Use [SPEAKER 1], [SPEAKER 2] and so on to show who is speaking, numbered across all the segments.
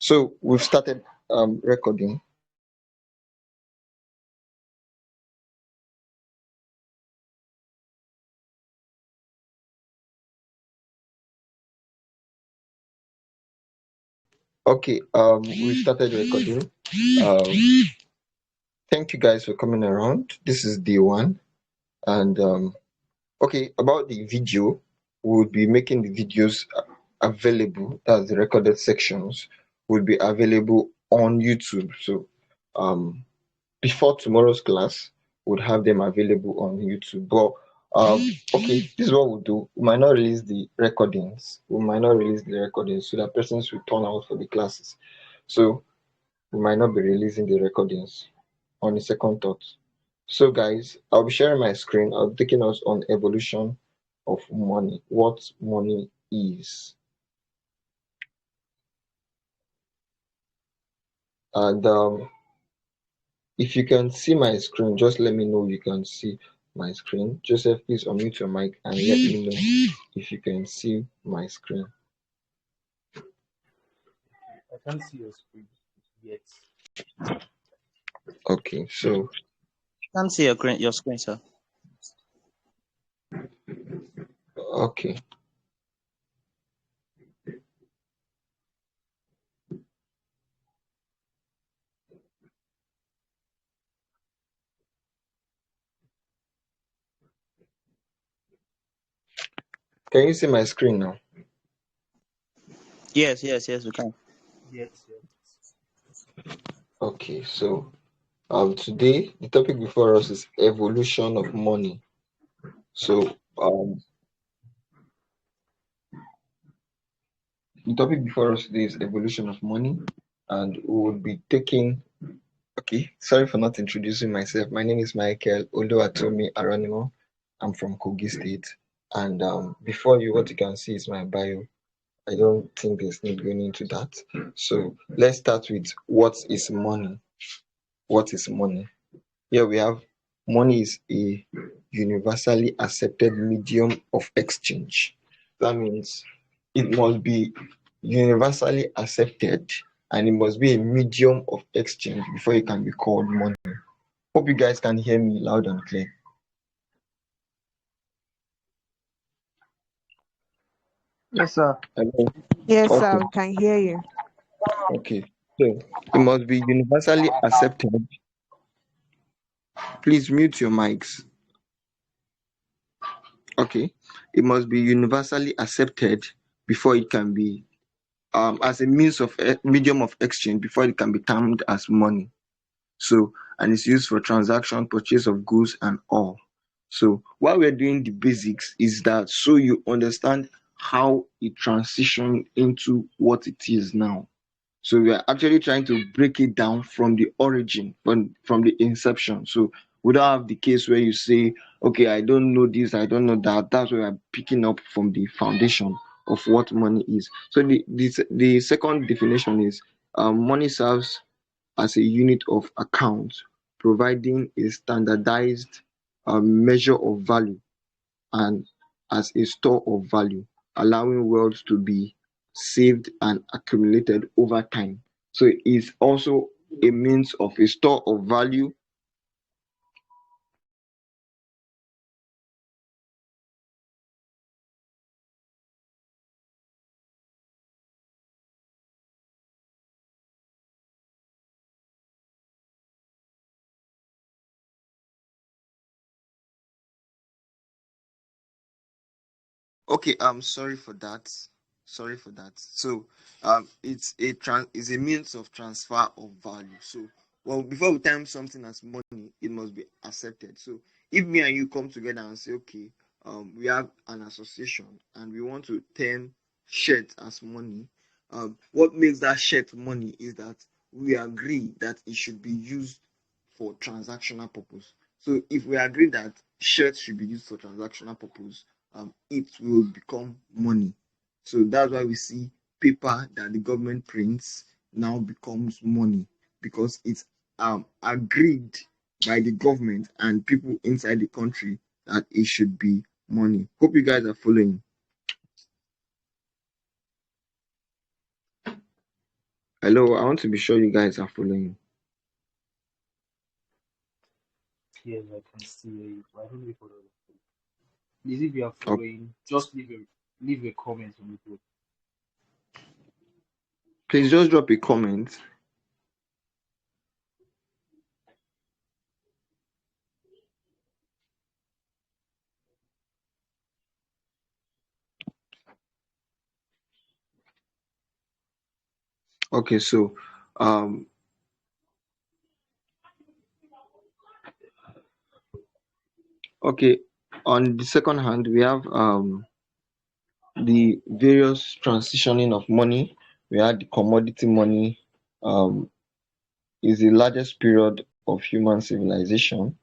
[SPEAKER 1] So we've started recording. Okay, we started recording. Um, Thank you guys for coming around. This is day one, and okay, about the video, we will be making the videos available. That's the recorded sections will be available on YouTube. So, um, before tomorrow's class, we'll have them available on YouTube. But okay, this is what we'll do. We might not release the recordings. We might not release the recordings so that persons will turn out for the classes. So we might not be releasing the recordings on the second thought. So guys, I'll be sharing my screen. I'll be taking us on evolution of money, what money is. And if you can see my screen, just let me know you can see my screen. Joseph, please unmute your mic and let me know if you can see my screen.
[SPEAKER 2] I can't see your screen yet.
[SPEAKER 1] Okay, so
[SPEAKER 3] Can't see your screen, sir.
[SPEAKER 1] okay. Can you see my screen now?
[SPEAKER 3] Yes, we can.
[SPEAKER 2] Yes.
[SPEAKER 1] Okay, so today the topic before us is evolution of money. So the topic before us today is evolution of money, and we will be taking. Okay, sorry for not introducing myself. My name is Michael Oluwatomi Aronimo. I'm from Kogi State, and before you, what you can see is my bio. I don't think there's need going into that. So let's start with what is money. What is money? Here we have money is a universally accepted medium of exchange. That means it must be universally accepted and it must be a medium of exchange before it can be called money. Hope you guys can hear me loud and clear.
[SPEAKER 2] Yes, sir.
[SPEAKER 1] Hello?
[SPEAKER 4] Yes, sir,
[SPEAKER 1] Okay,
[SPEAKER 4] we can hear you.
[SPEAKER 1] okay. So it must be universally accepted. Please mute your mics. Okay. It must be universally accepted before it can be as a means of medium of exchange before it can be termed as money. So, and it's used for transaction, purchase of goods and all. So while we're doing the basics is that so you understand how it transitioned into what it is now. So we are actually trying to break it down from the origin, from the inception. So we don't have the case where you say, okay, I don't know this, I don't know that. That's where I'm picking up from the foundation of what money is. So the second definition is money serves as a unit of account, providing a standardized measure of value and as a store of value, allowing wealth to be saved and accumulated over time. So it is also a means of a store of value. Okay, I'm sorry for that. Sorry for that. So it's a means of transfer of value. So well, before we term something as money, it must be accepted. So if me and you come together and say, okay, we have an association and we want to term shirt as money, what makes that shirt money is that we agree that it should be used for transactional purpose. So if we agree that shirts should be used for transactional purpose, it will become money. So that's why we see paper that the government prints now becomes money because it's agreed by the government and people inside the country that it should be money. Hope you guys are following. Hello, I want to be sure you guys are following.
[SPEAKER 2] Yes, I can see it. I don't know if other please, if you are
[SPEAKER 1] Oh,
[SPEAKER 2] following, just leave a comment on the group.
[SPEAKER 1] please just drop a comment. Okay, so um okay, on the second hand, we have the various transitioning of money. We had the commodity money, um is the largest period of human civilization.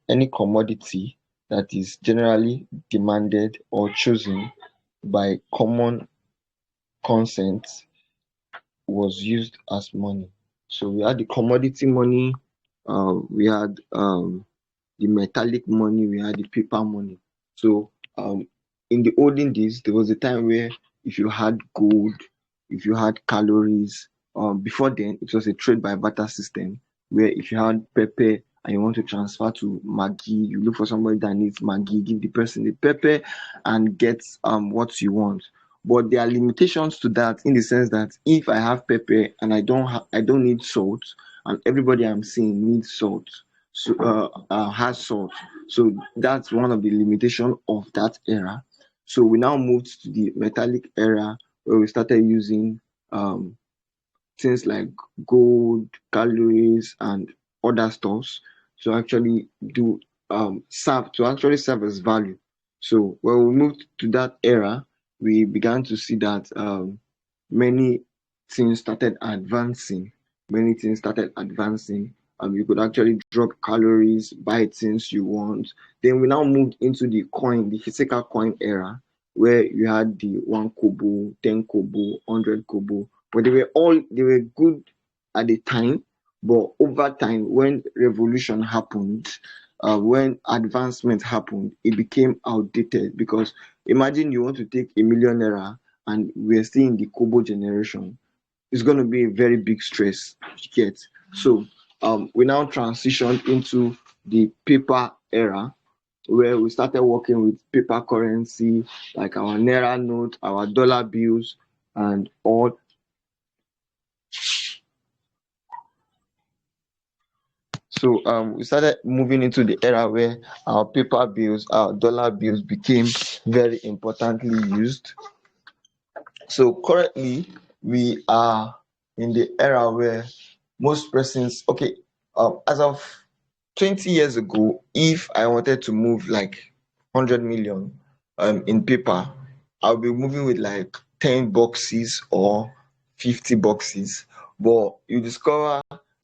[SPEAKER 1] Any commodity that is generally demanded or chosen by common consent was used as money. So we had the commodity money, we had the metallic money, we had the paper money. So in the olden days, there was a time where if you had gold, if you had calories, before then it was a trade by barter system where if you had pepper and you want to transfer to Maggi, you look for somebody that needs Maggi, give the person the pepper and get what you want. But there are limitations to that in the sense that if I have pepper and I don't need salt, and everybody I'm seeing needs salt, so has salt. So that's one of the limitation of that era. So we now moved to the metallic era where we started using um, things like gold, calories, and other stuffs to actually do serve as value. So when we moved to that era, we began to see that many things started advancing. Many things started advancing. You could actually drop calories, buy things you want. Then we now moved into the physical coin era, where you had the 1 kobo, 10 kobo, 100 kobo, but they were good at the time. But over time, when revolution happened, when advancement happened, it became outdated because imagine you want to take a million naira and we're still in the Kobo generation. It's going to be a very big stress. You get so we now transitioned into the paper era where we started working with paper currency like our naira note, our dollar bills, and all. So we started moving into the era where our paper bills, our dollar bills became very importantly used. So currently we are in the era where most persons, okay, as of 20 years ago, if I wanted to move like 100 million in paper, I'll be moving with like 10 boxes or 50 boxes. But you discover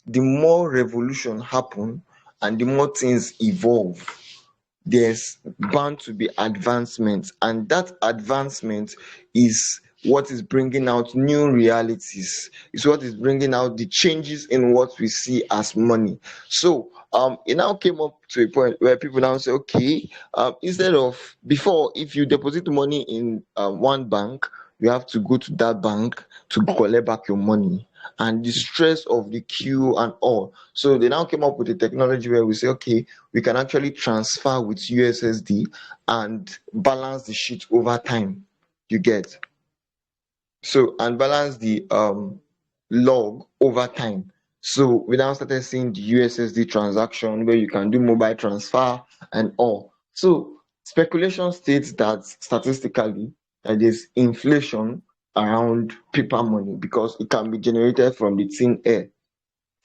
[SPEAKER 1] the more revolution happen and the more things evolve, there's bound to be advancement, and that advancement is what is bringing out new realities, is what is bringing out the changes in what we see as money. So it now came up to a point where people now say, okay, instead of before, if you deposit money in one bank, you have to go to that bank to collect back your money and the stress of the queue and all. So they now came up with a technology where we say, okay, we can actually transfer with USSD and balance the sheet over time. You get so and balance the log over time. So we now started seeing the USSD transaction where you can do mobile transfer and all. So speculation states that statistically there's inflation around paper money because it can be generated from the thin air.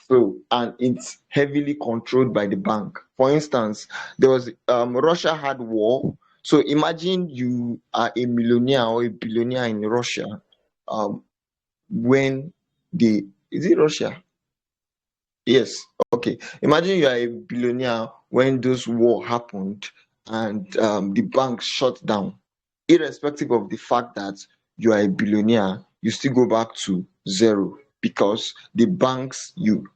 [SPEAKER 1] So, and it's heavily controlled by the bank. For instance, there was Russia had war. So imagine you are a millionaire or a billionaire in Russia. Um, when the is it Russia? Yes. Okay. Imagine you are a billionaire when those war happened and the bank shut down. Irrespective of the fact that you are a billionaire, you still go back to zero because the banks you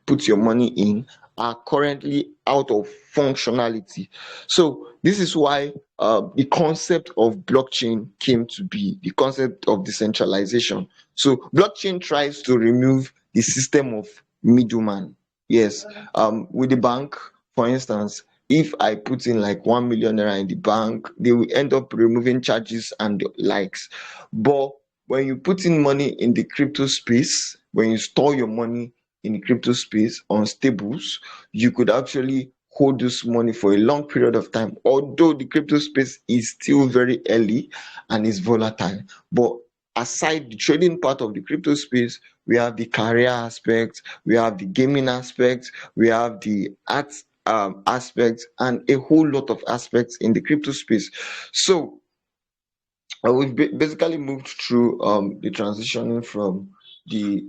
[SPEAKER 1] put your money in are currently out of functionality. So this is why the concept of blockchain came to be, the concept of decentralization. So blockchain tries to remove the system of middleman. Yes, with the bank, for instance, if I put in like 1 million naira in the bank, they will end up removing charges and the likes. But when you put in money in the crypto space, when you store your money in the crypto space on stables, you could actually hold this money for a long period of time. Although the crypto space is still very early and is volatile, but aside the trading part of the crypto space, we have the career aspect, we have the gaming aspect, we have the art aspect, and a whole lot of aspects in the crypto space. So we've basically moved through the transitioning from the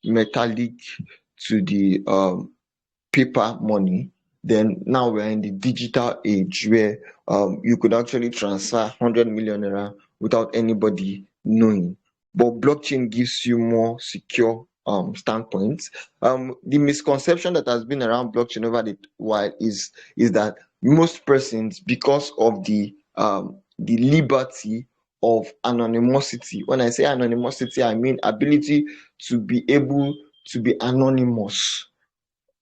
[SPEAKER 1] metallic to the paper money. Then now we're in the digital age where you could actually transfer 100 million naira without anybody knowing. But blockchain gives you more secure standpoints. The misconception that has been around blockchain over the while is that most persons, because of the liberty of anonymity. When I say anonymity, I mean ability to be able to be anonymous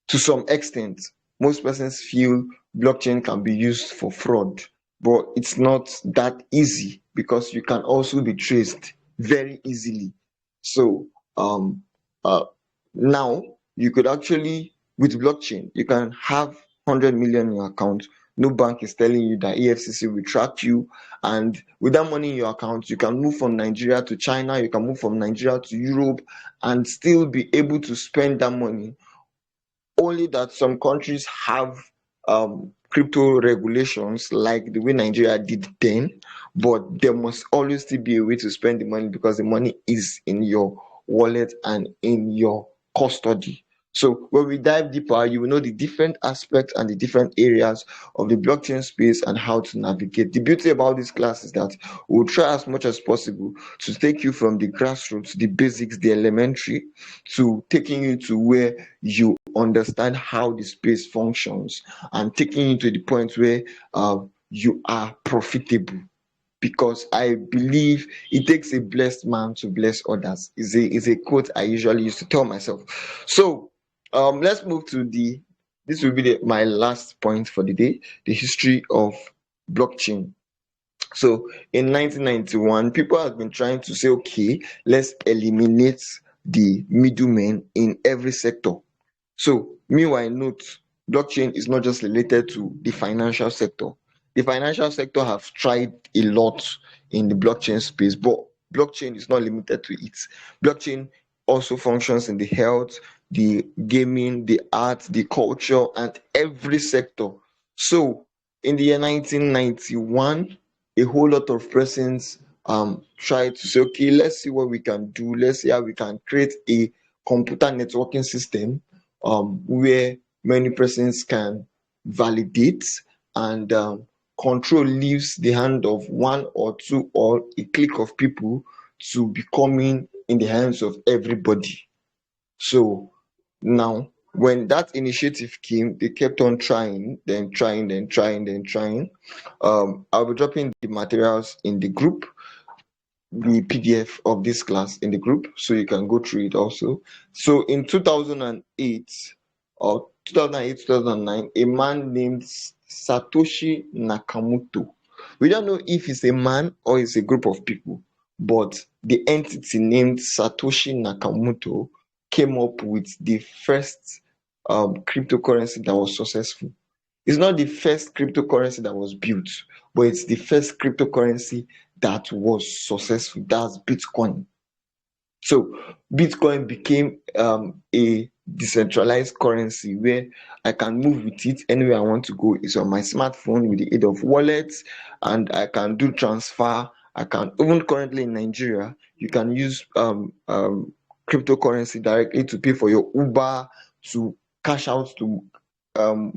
[SPEAKER 1] to some extent. Most persons feel blockchain can be used for fraud, but it's not that easy because you can also be traced very easily. So um, uh, now you could actually, with blockchain, you can have 100 million in your account. No bank is telling you that EFCC will track you, and with that money in your account, you can move from Nigeria to China, you can move from Nigeria to Europe, and still be able to spend that money. Only that some countries have crypto regulations like the way Nigeria did then, but there must always still be a way to spend the money because the money is in your wallet and in your custody. So when we dive deeper, you will know the different aspects and the different areas of the blockchain space and how to navigate. The beauty about this class is that we'll try as much as possible to take you from the grassroots, the basics, the elementary, to taking you to where you understand how the space functions and taking you to the point where you are profitable, because I believe it takes a blessed man to bless others is a quote I usually used to tell myself. So let's move to the this will be my last point for the day, the history of blockchain. So in 1991, people have been trying to say, okay, let's eliminate the middlemen in every sector. So meanwhile, note, blockchain is not just related to the financial sector. The financial sector have tried a lot in the blockchain space, but blockchain is not limited to it. Blockchain also functions in the health, the gaming, the art, the culture, and every sector. So in the year 1991, a whole lot of persons tried to say, okay, let's see what we can do. Let's see how we can create a computer networking system where many persons can validate, and control leaves the hand of one or two or a clique of people to becoming in the hands of everybody. So now, when that initiative came, they kept on trying, then trying, then trying, then trying. I'll be dropping the materials in the group, the PDF of this class in the group, so you can go through it also. So in 2008 or 2008, 2009, a man named Satoshi Nakamoto. We don't know if it's a man or it's a group of people, but the entity named Satoshi Nakamoto came up with the first cryptocurrency that was successful. It's not the first cryptocurrency that was built, but it's the first cryptocurrency that was successful. That's Bitcoin. So Bitcoin became a decentralized currency where I can move with it anywhere I want to go. It's on my smartphone with the aid of wallets, and I can do transfer. I can, even currently in Nigeria, you can use cryptocurrency directly to pay for your Uber, to cash out to um,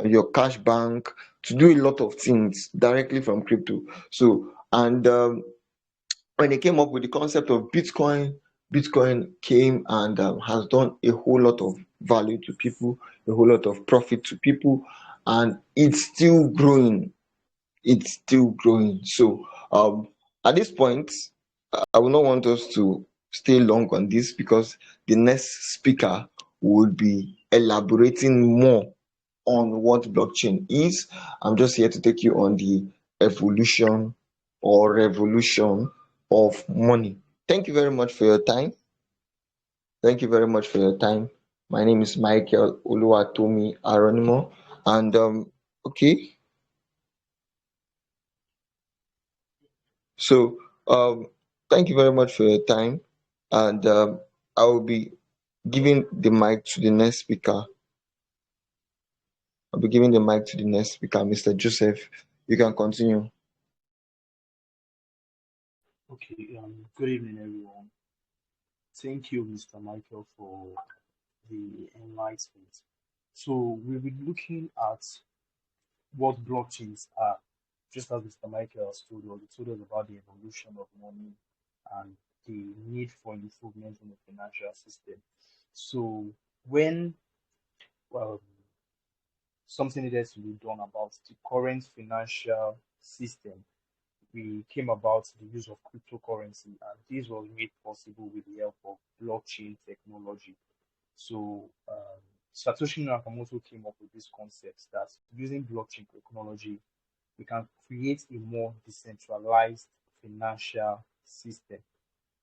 [SPEAKER 1] your cash bank, to do a lot of things directly from crypto. So, and when they came up with the concept of Bitcoin, Bitcoin came and has done a whole lot of value to people, a whole lot of profit to people, and it's still growing. It's still growing. So at this point, I will not want us to stay long on this because the next speaker would be elaborating more on what blockchain is. I'm just here to take you on the evolution or revolution of money. Thank you very much for your time. Thank you very much for your time. My name is Michael Oluwatomi Aronimo, and okay, so thank you very much for your time, and I will be giving the mic to the next speaker. I'll be giving the mic to the next speaker, Mr. Joseph. You can continue.
[SPEAKER 2] Okay, good evening, everyone. Thank you, Mr. Michael, for the enlightenment. So we'll be looking at what blockchains are, just as Mr. Michael has told us. He told us about the evolution of money and the need for improvement in the financial system. So when um, something needed to be done about the current financial system, we came about the use of cryptocurrency, and this was made possible with the help of blockchain technology. So Satoshi Nakamoto came up with this concept that using blockchain technology, we can create a more decentralized financial system.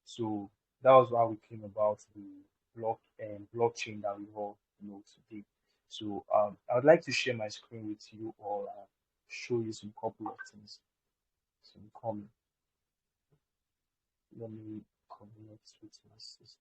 [SPEAKER 2] So that was how we came about the blockchain that we all know today. So I would like to share my screen with you all and show you some couple of things. Some comment. Let me connect with my system.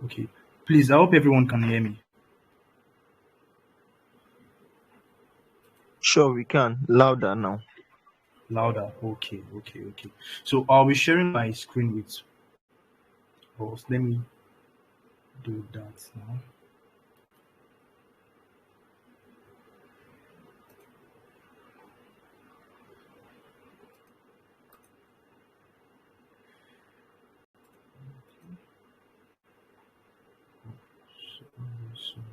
[SPEAKER 2] Okay. Please, I hope everyone can hear me.
[SPEAKER 1] Sure, we can. Louder now.
[SPEAKER 2] Louder. Okay, okay, okay. So I'll be sharing my screen with us. Let me do that now. So.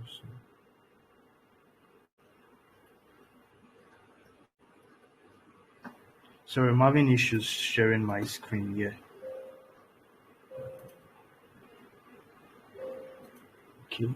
[SPEAKER 2] Sorry, I'm having issues sharing my screen here. Okay.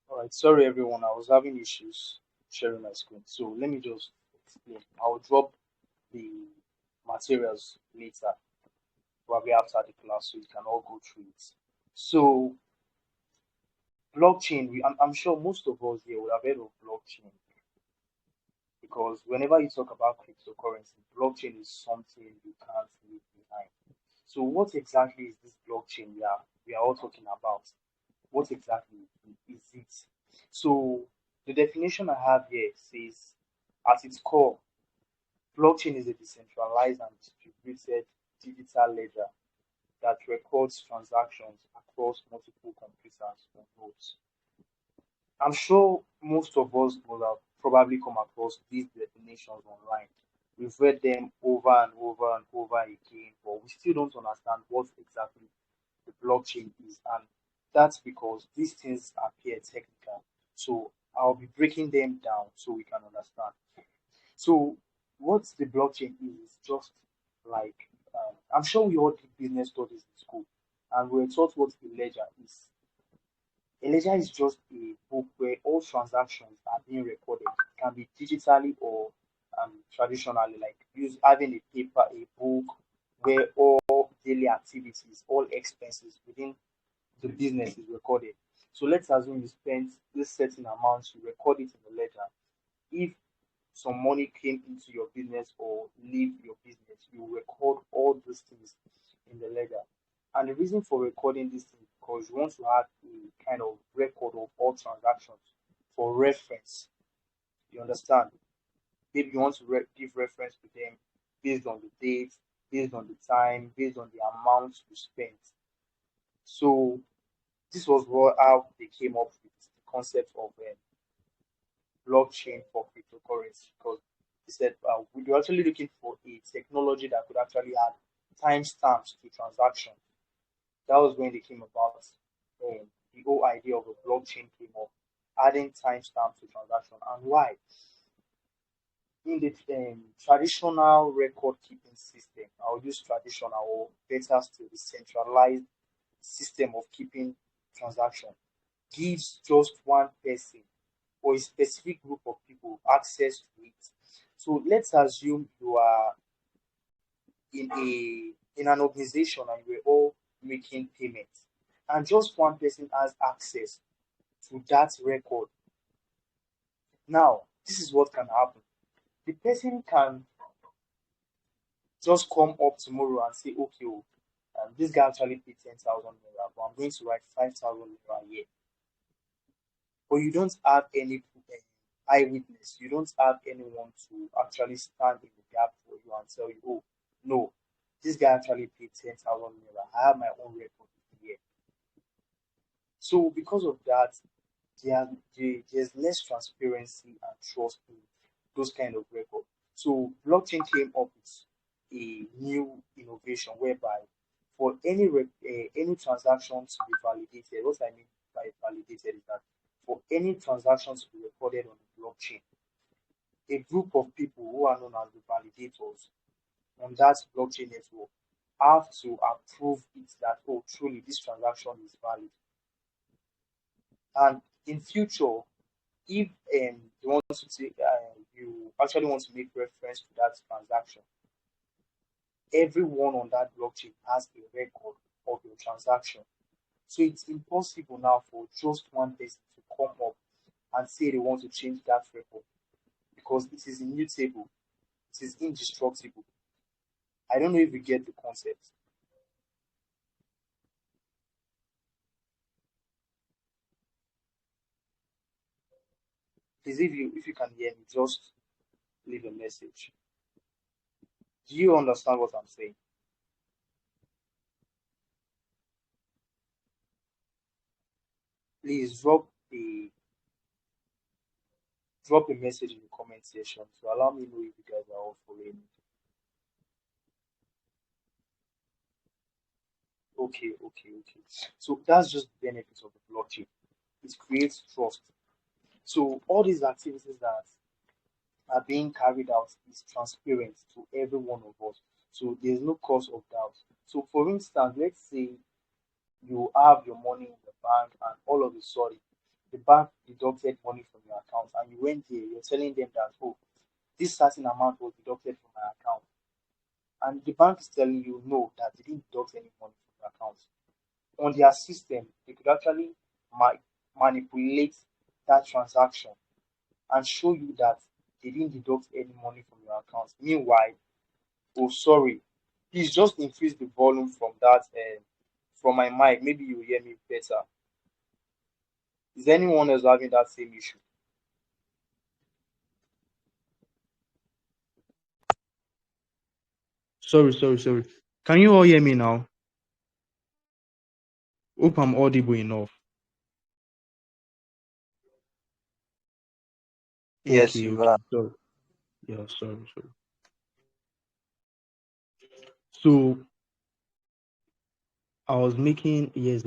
[SPEAKER 2] All right. Sorry, everyone. I was having issues sharing my screen. So let me just explain. I'll drop the materials later, probably after the class, so you can all go through it. So blockchain, I'm sure most of us here would have heard of blockchain because whenever you talk about cryptocurrency, blockchain is something you can't leave behind. So what exactly is this blockchain we are all talking about? What exactly is it? So the definition I have here says, at its core, blockchain is a decentralized and distributed digital ledger that records transactions across multiple computers or nodes. I'm sure most of us will have probably come across these definitions online. We've read them over and over and over again, but we still don't understand what exactly the blockchain is. And that's because these things appear technical. So I'll be breaking them down so we can understand. So what the blockchain is just like, I'm sure we all did business studies in school and we're taught what a ledger is. A ledger is just a book where all transactions are being recorded. It can be digitally or traditionally, like use having a paper, a book where all daily activities, all expenses within the business is recorded. So let's assume you spent this certain amount, you record it in the ledger. If some money came into your business or leave your business, you record all these things in the ledger. And the reason for recording these things is because you want to have a kind of record of all transactions for reference. You understand? Maybe you want to give reference to them based on the date, based on the time, based on the amount you spent. So this was how they came up with the concept of blockchain for cryptocurrency, because they said we were actually looking for a technology that could actually add timestamps to transactions. That was when they came about. The whole idea of a blockchain came up, adding timestamps to transaction. And why? In the traditional record keeping system, I'll use traditional or better still, the centralized system of keeping transaction gives just one person or a specific group of people access to it. So let's assume you are in an organization and we're all making payments, and just one person has access to that record. Now, this is what can happen. The person can just come up tomorrow and say, okay, this guy actually paid 10,000 naira, but I'm going to write 5,000 naira here. But you don't have any eyewitness. You don't have anyone to actually stand in the gap for you and tell you, oh, no, this guy actually paid 10,000 naira. I have my own record here. So because of that, there's less transparency and trust in those kind of records. So blockchain came up with a new innovation whereby for any transaction to be validated, what I mean by validated is that for any transaction to be recorded on the blockchain, a group of people who are known as the validators on that blockchain network have to approve it that, oh, truly this transaction is valid. And in future, if you want to take, you actually want to make reference to that transaction, everyone on that blockchain has a record of your transaction. So it's impossible now for just one person to come up and say they want to change that record, because it is immutable, it is indestructible. I don't know if you get the concept. Please, if you can hear me, just leave a message. Do you understand what I'm saying? Please drop a message in the comment section to allow me know if you guys are all following me. Okay. So that's just the benefits of the blockchain. It creates trust. So all these activities that are being carried out is transparent to every one of us. So there's no cause of doubt. So for instance, let's say you have your money in the bank and all of a sudden the bank deducted money from your account and you went there, you're telling them that, oh, this certain amount was deducted from my account. And the bank is telling you no, that they didn't deduct any money from your account. On their system, they could actually manipulate that transaction and show you that they didn't deduct any money from your account. Meanwhile, oh sorry, please just increase the volume from that from my mic. Maybe you hear me better. Is anyone else having that same issue? Sorry. Can you all hear me now? Hope I'm audible enough.
[SPEAKER 3] Yes,
[SPEAKER 2] Okay.
[SPEAKER 3] you are.
[SPEAKER 2] Sorry. Yeah, sorry. So I was making yes.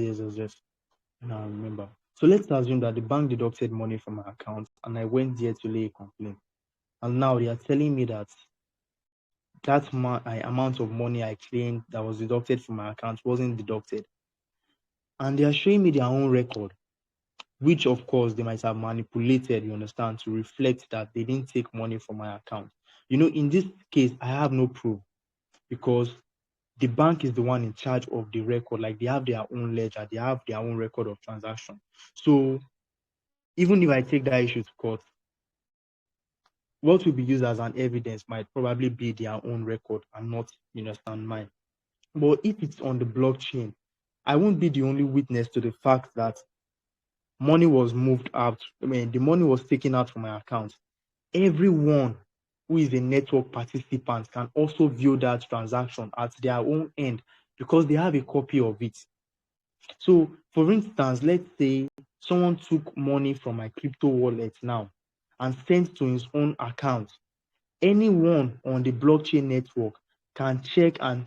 [SPEAKER 2] Now I remember. So let's assume that the bank deducted money from my account and I went there to lay a complaint. And now they are telling me that amount of money I claimed that was deducted from my account wasn't deducted. And they are showing me their own record, which of course they might have manipulated, you understand, to reflect that they didn't take money from my account. In this case, I have no proof because the bank is the one in charge of the record. Like they have their own ledger, they have their own record of transaction. So even if I take that issue to court, what will be used as an evidence might probably be their own record and not, you understand, mine. But if it's on the blockchain, I won't be the only witness to the fact that money was moved out. I mean, the money was taken out from my account. Everyone who is a network participant can also view that transaction at their own end because they have a copy of it. So, for instance, let's say someone took money from my crypto wallet now and sent to his own account. Anyone on the blockchain network can check and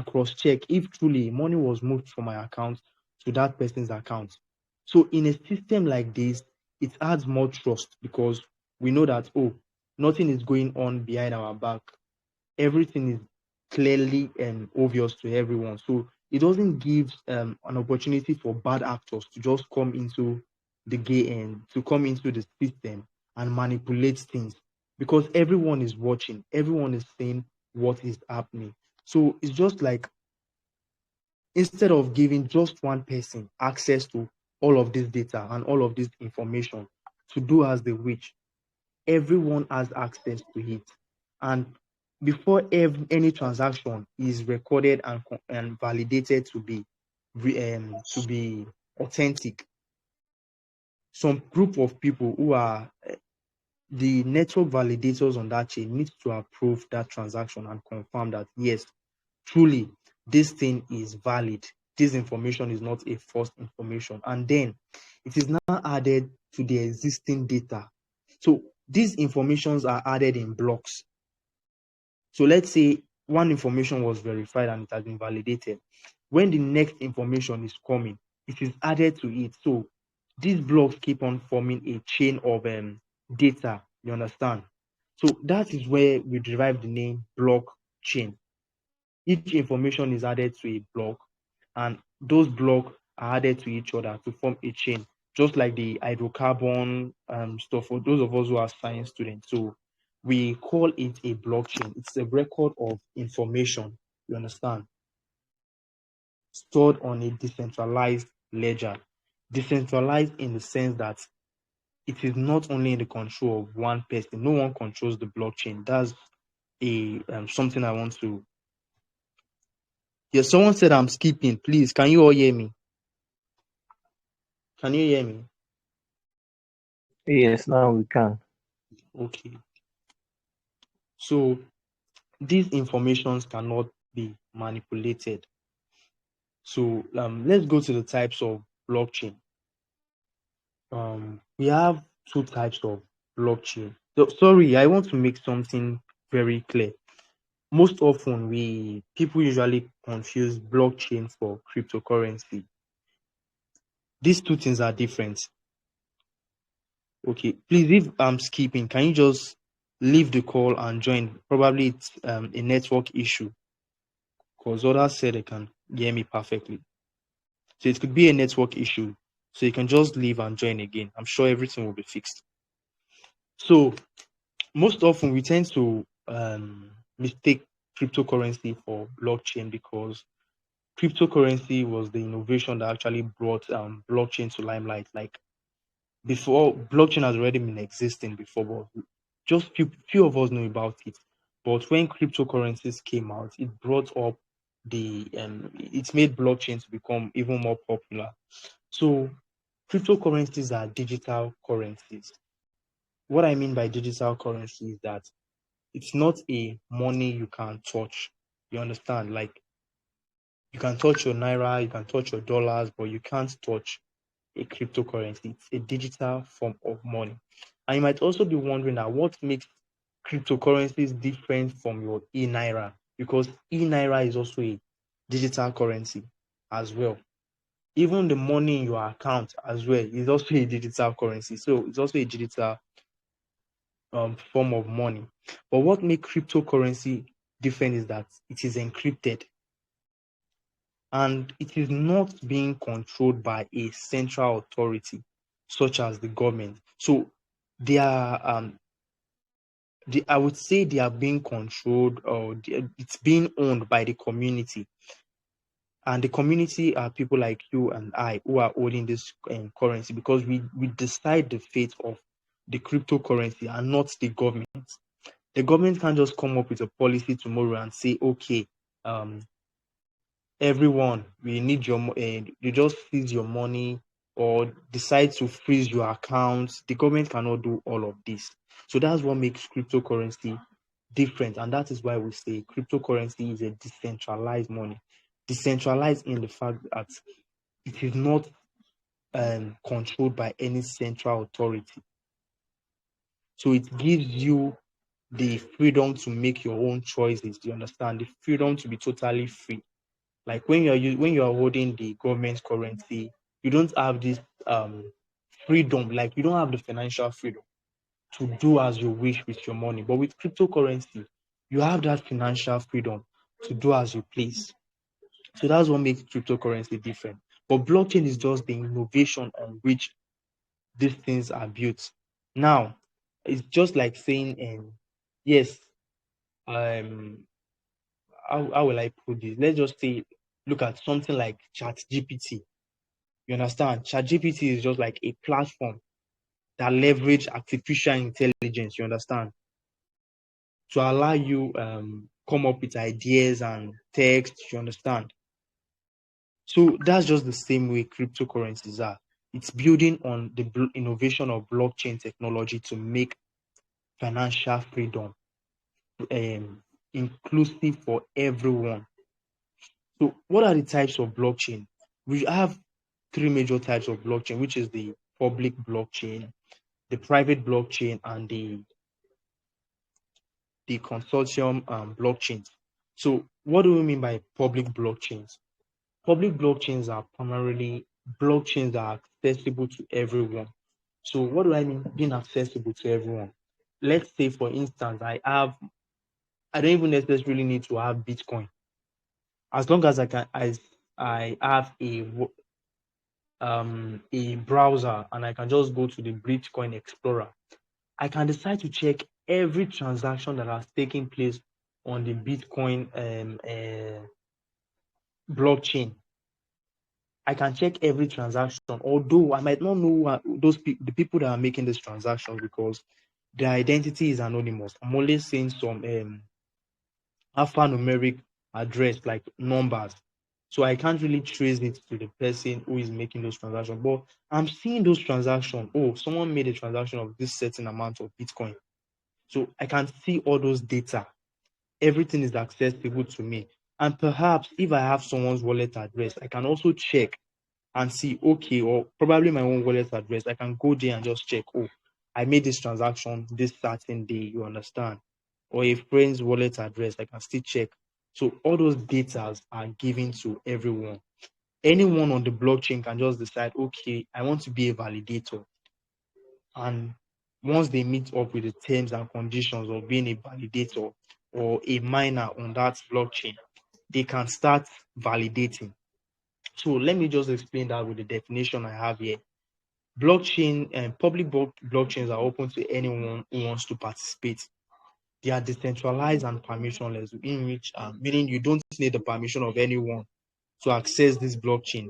[SPEAKER 2] cross check if truly money was moved from my account to that person's account. So in a system like this, it adds more trust because we know that, oh, nothing is going on behind our back. Everything is clearly and obvious to everyone. So it doesn't give an opportunity for bad actors to just come into the game, to come into the system and manipulate things because everyone is watching, everyone is seeing what is happening. So it's just like instead of giving just one person access to all of this data and all of this information to do as they wish, everyone has access to it. And before any transaction is recorded and validated to be authentic, some group of people who are the network validators on that chain need to approve that transaction and confirm that yes, truly this thing is valid. This information is not a false information. And then it is now added to the existing data. So these informations are added in blocks. So let's say one information was verified and it has been validated. When the next information is coming, it is added to it. So these blocks keep on forming a chain of data. You understand? So that is where we derive the name blockchain. Each information is added to a block, and those blocks are added to each other to form a chain, just like the hydrocarbon stuff for those of us who are science students. So we call it a blockchain. It's a record of information, you understand, stored on a decentralized ledger. Decentralized in the sense that it is not only in the control of one person. No one controls the blockchain. That's a something I want to. Yeah, someone said I'm skipping. Please, can you all hear me? Can you hear me?
[SPEAKER 4] Yes, now we can.
[SPEAKER 2] Okay. So these informations cannot be manipulated. So let's go to the types of blockchain. We have two types of blockchain. So, sorry, I want to make something very clear. Most often, people usually confuse blockchain for cryptocurrency. These two things are different. Okay, please, if I'm skipping, can you just leave the call and join? Probably it's a network issue because others said they can hear me perfectly. So it could be a network issue. So you can just leave and join again. I'm sure everything will be fixed. So most often we tend to mistake cryptocurrency for blockchain because cryptocurrency was the innovation that actually brought blockchain to limelight. Like before, blockchain has already been existing before, but just few of us know about it. But when cryptocurrencies came out, it brought up it made blockchain to become even more popular. So cryptocurrencies are digital currencies. What I mean by digital currency is that it's not a money you can touch. You understand? Like you can touch your naira, you can touch your dollars, but you can't touch a cryptocurrency. It's a digital form of money. And you might also be wondering that what makes cryptocurrencies different from your e-naira, because e-naira is also a digital currency as well. Even the money in your account as well is also a digital currency. So it's also a digital form of money. But what makes cryptocurrency different is that it is encrypted and it is not being controlled by a central authority such as the government. So their I would say they are being controlled, or it's being owned by the community. And the community are people like you and I who are holding this currency, because we decide the fate of the cryptocurrency and not the government. The government can't just come up with a policy tomorrow and say, okay, um, everyone, we need your you just freeze your money or decide to freeze your accounts. The government cannot do all of this. So that's what makes cryptocurrency different. And that is why we say cryptocurrency is a decentralized money. Decentralized in the fact that it is not controlled by any central authority. So it gives you the freedom to make your own choices. Do you understand? The freedom to be totally free. Like when you are holding the government currency, you don't have this freedom. Like you don't have the financial freedom to do as you wish with your money. But with cryptocurrency, you have that financial freedom to do as you please. So that's what makes cryptocurrency different. But blockchain is just the innovation on which these things are built. Now, it's just like saying, yes, um, how will I put this? Let's just say, look at something like ChatGPT. You understand? ChatGPT is just like a platform that leverage artificial intelligence. You understand? To allow you come up with ideas and text. You understand? So that's just the same way cryptocurrencies are. It's building on the innovation of blockchain technology to make financial freedom inclusive for everyone. So, what are the types of blockchain? We have three major types of blockchain, which is the public blockchain, the private blockchain, and the consortium blockchains. So, what do we mean by public blockchains? Public blockchains are primarily blockchains that are accessible to everyone. So, what do I mean being accessible to everyone? Let's say, for instance, I don't even necessarily need to have Bitcoin. As long as I have a browser and I can just go to the Bitcoin Explorer, I can decide to check every transaction that has taken place on the Bitcoin blockchain. I can check every transaction, although I might not know the people that are making this transaction, because their identity is anonymous. I'm only seeing some alphanumeric address, like numbers. So I can't really trace it to the person who is making those transactions. But I'm seeing those transactions. Oh, someone made a transaction of this certain amount of Bitcoin. So I can see all those data. Everything is accessible to me. And perhaps if I have someone's wallet address, I can also check and see, okay, or probably my own wallet address. I can go there and just check, oh, I made this transaction this certain day, you understand? Or a friend's wallet address, I can still check. So all those data are given to everyone. Anyone on the blockchain can just decide, okay, I want to be a validator. And once they meet up with the terms and conditions of being a validator or a miner on that blockchain, they can start validating. So let me just explain that with the definition I have here. Blockchain and public blockchains are open to anyone who wants to participate. They are decentralized and permissionless, in which meaning you don't need the permission of anyone to access this blockchain.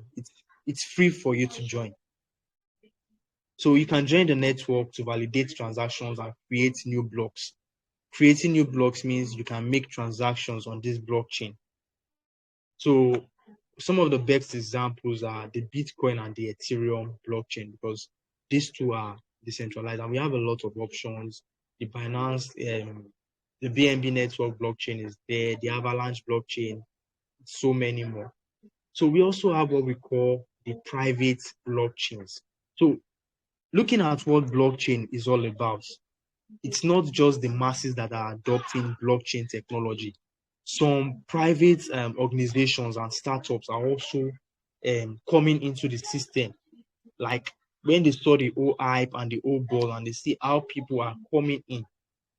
[SPEAKER 2] It's free for you to join. So you can join the network to validate transactions and create new blocks. Creating new blocks means you can make transactions on this blockchain. So some of the best examples are the Bitcoin and the Ethereum blockchain, because these two are decentralized and we have a lot of options. The Binance, the BNB network blockchain is there, the Avalanche blockchain, so many more. So we also have what we call the private blockchains. So looking at what blockchain is all about, it's not just the masses that are adopting blockchain technology. Some private organizations and startups are also coming into the system. Like when they saw the whole hype and the whole ball and they see how people are coming in,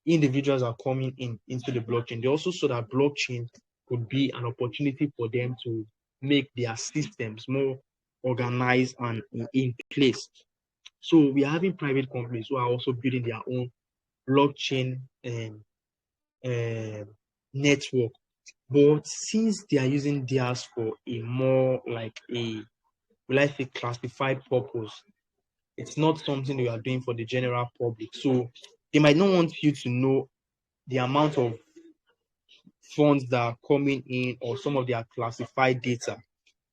[SPEAKER 2] individuals are coming into the blockchain. They also saw that blockchain could be an opportunity for them to make their systems more organized and in place. So we are having private companies who are also building their own blockchain network. But since they are using theirs for a more like a, will I say, classified purpose, it's not something you are doing for the general public. So they might not want you to know the amount of funds that are coming in or some of their classified data.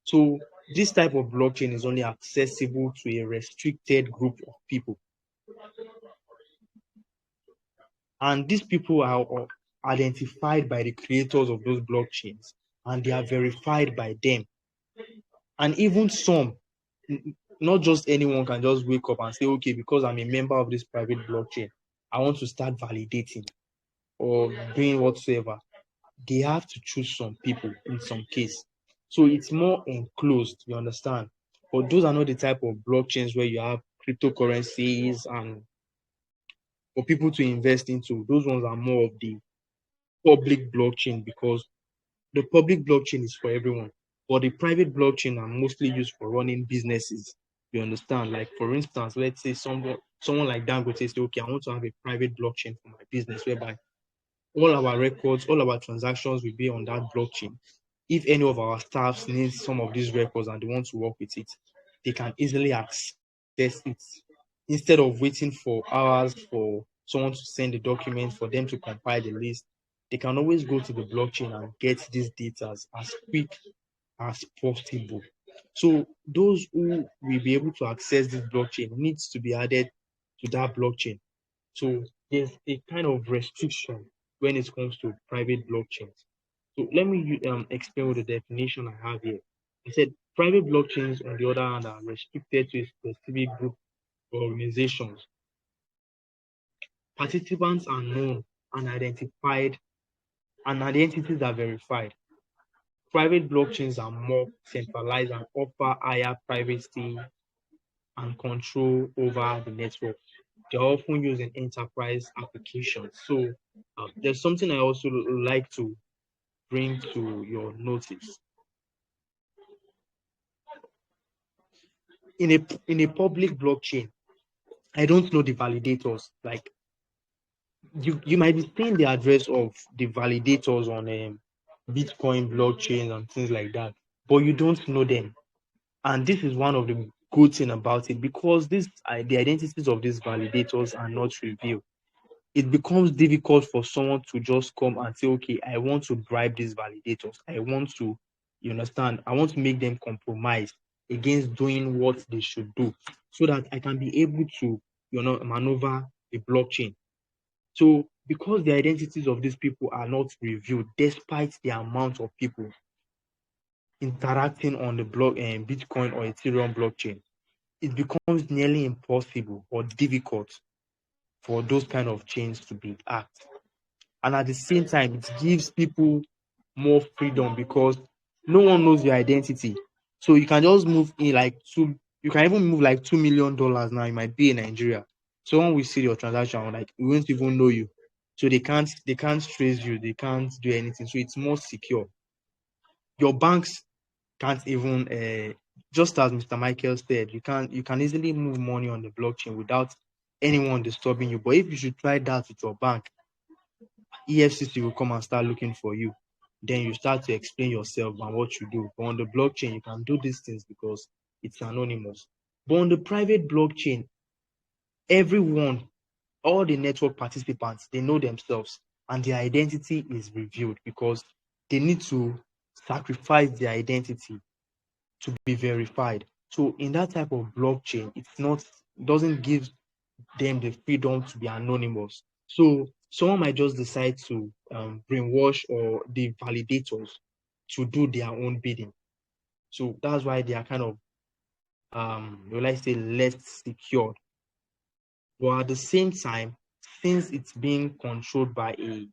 [SPEAKER 2] So this type of blockchain is only accessible to a restricted group of people. And these people are identified by the creators of those blockchains and they are verified by them. And even some, not just anyone can just wake up and say, okay, because I'm a member of this private blockchain, I want to start validating or doing whatsoever. They have to choose some people in some case. So it's more enclosed, you understand? But those are not the type of blockchains where you have cryptocurrencies and for people to invest into. Those ones are more of the public blockchain because the public blockchain is for everyone, but the private blockchain are mostly used for running businesses. You understand? Like for instance, let's say someone like Dangote say, okay, I want to have a private blockchain for my business whereby all our records, all our transactions will be on that blockchain. If any of our staffs need some of these records and they want to work with it, they can easily access it instead of waiting for hours for someone to send the document for them to compile the list. They can always go to the blockchain and get these data as quick as possible. So those who will be able to access this blockchain needs to be added to that blockchain. So there's a kind of restriction when it comes to private blockchains. So let me explain what the definition I have here. I said private blockchains, on the other hand, are restricted to a specific group or organizations. Participants are known and identified, and identities are verified. Private blockchains are more centralized and offer higher privacy and control over the network. They're often used in enterprise applications. So there's something I also like to bring to your notice. In a public blockchain, I don't know the validators. Like you might be seeing the address of the validators on Bitcoin blockchain and things like that, but you don't know them. And this is one of the good thing about it because the identities of these validators are not revealed. It becomes difficult for someone to just come and say, okay, I want to bribe these validators. I want to, you understand, I want to make them compromise against doing what they should do so that I can be able to, maneuver the blockchain. So because the identities of these people are not revealed, despite the amount of people interacting on the Bitcoin or Ethereum blockchain, it becomes nearly impossible or difficult for those kind of chains to be hacked. And at the same time, it gives people more freedom because no one knows your identity. So you can just move in like you can even move like $2 million now. You might be in Nigeria. Someone will see your transaction, like we won't even know you. So they can't trace you, they can't do anything. So it's more secure. Your banks can't even just as Mr. Michael said, you can easily move money on the blockchain without anyone disturbing you. But if you should try that with your bank, EFCC will come and start looking for you. Then you start to explain yourself and what you do. But on the blockchain, you can do these things because it's anonymous. But on the private blockchain, everyone, all the network participants, they know themselves and their identity is revealed because they need to sacrifice their identity to be verified. So in that type of blockchain, doesn't give them the freedom to be anonymous. So someone might just decide to brainwash or the validators to do their own bidding. So that's why they are kind of will I say less secure. But at the same time, since it's being controlled by a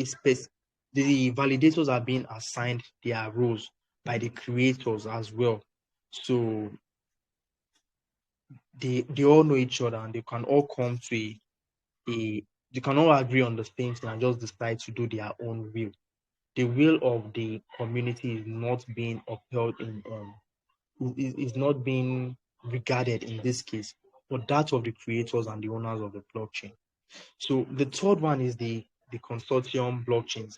[SPEAKER 2] space, the validators are being assigned their roles by the creators as well. So they all know each other and they can all come to they can all agree on the same thing and just decide to do their own will. The will of the community is not being upheld is not being regarded in this case. but that of the creators and the owners of the blockchain. So the third one is the consortium blockchains.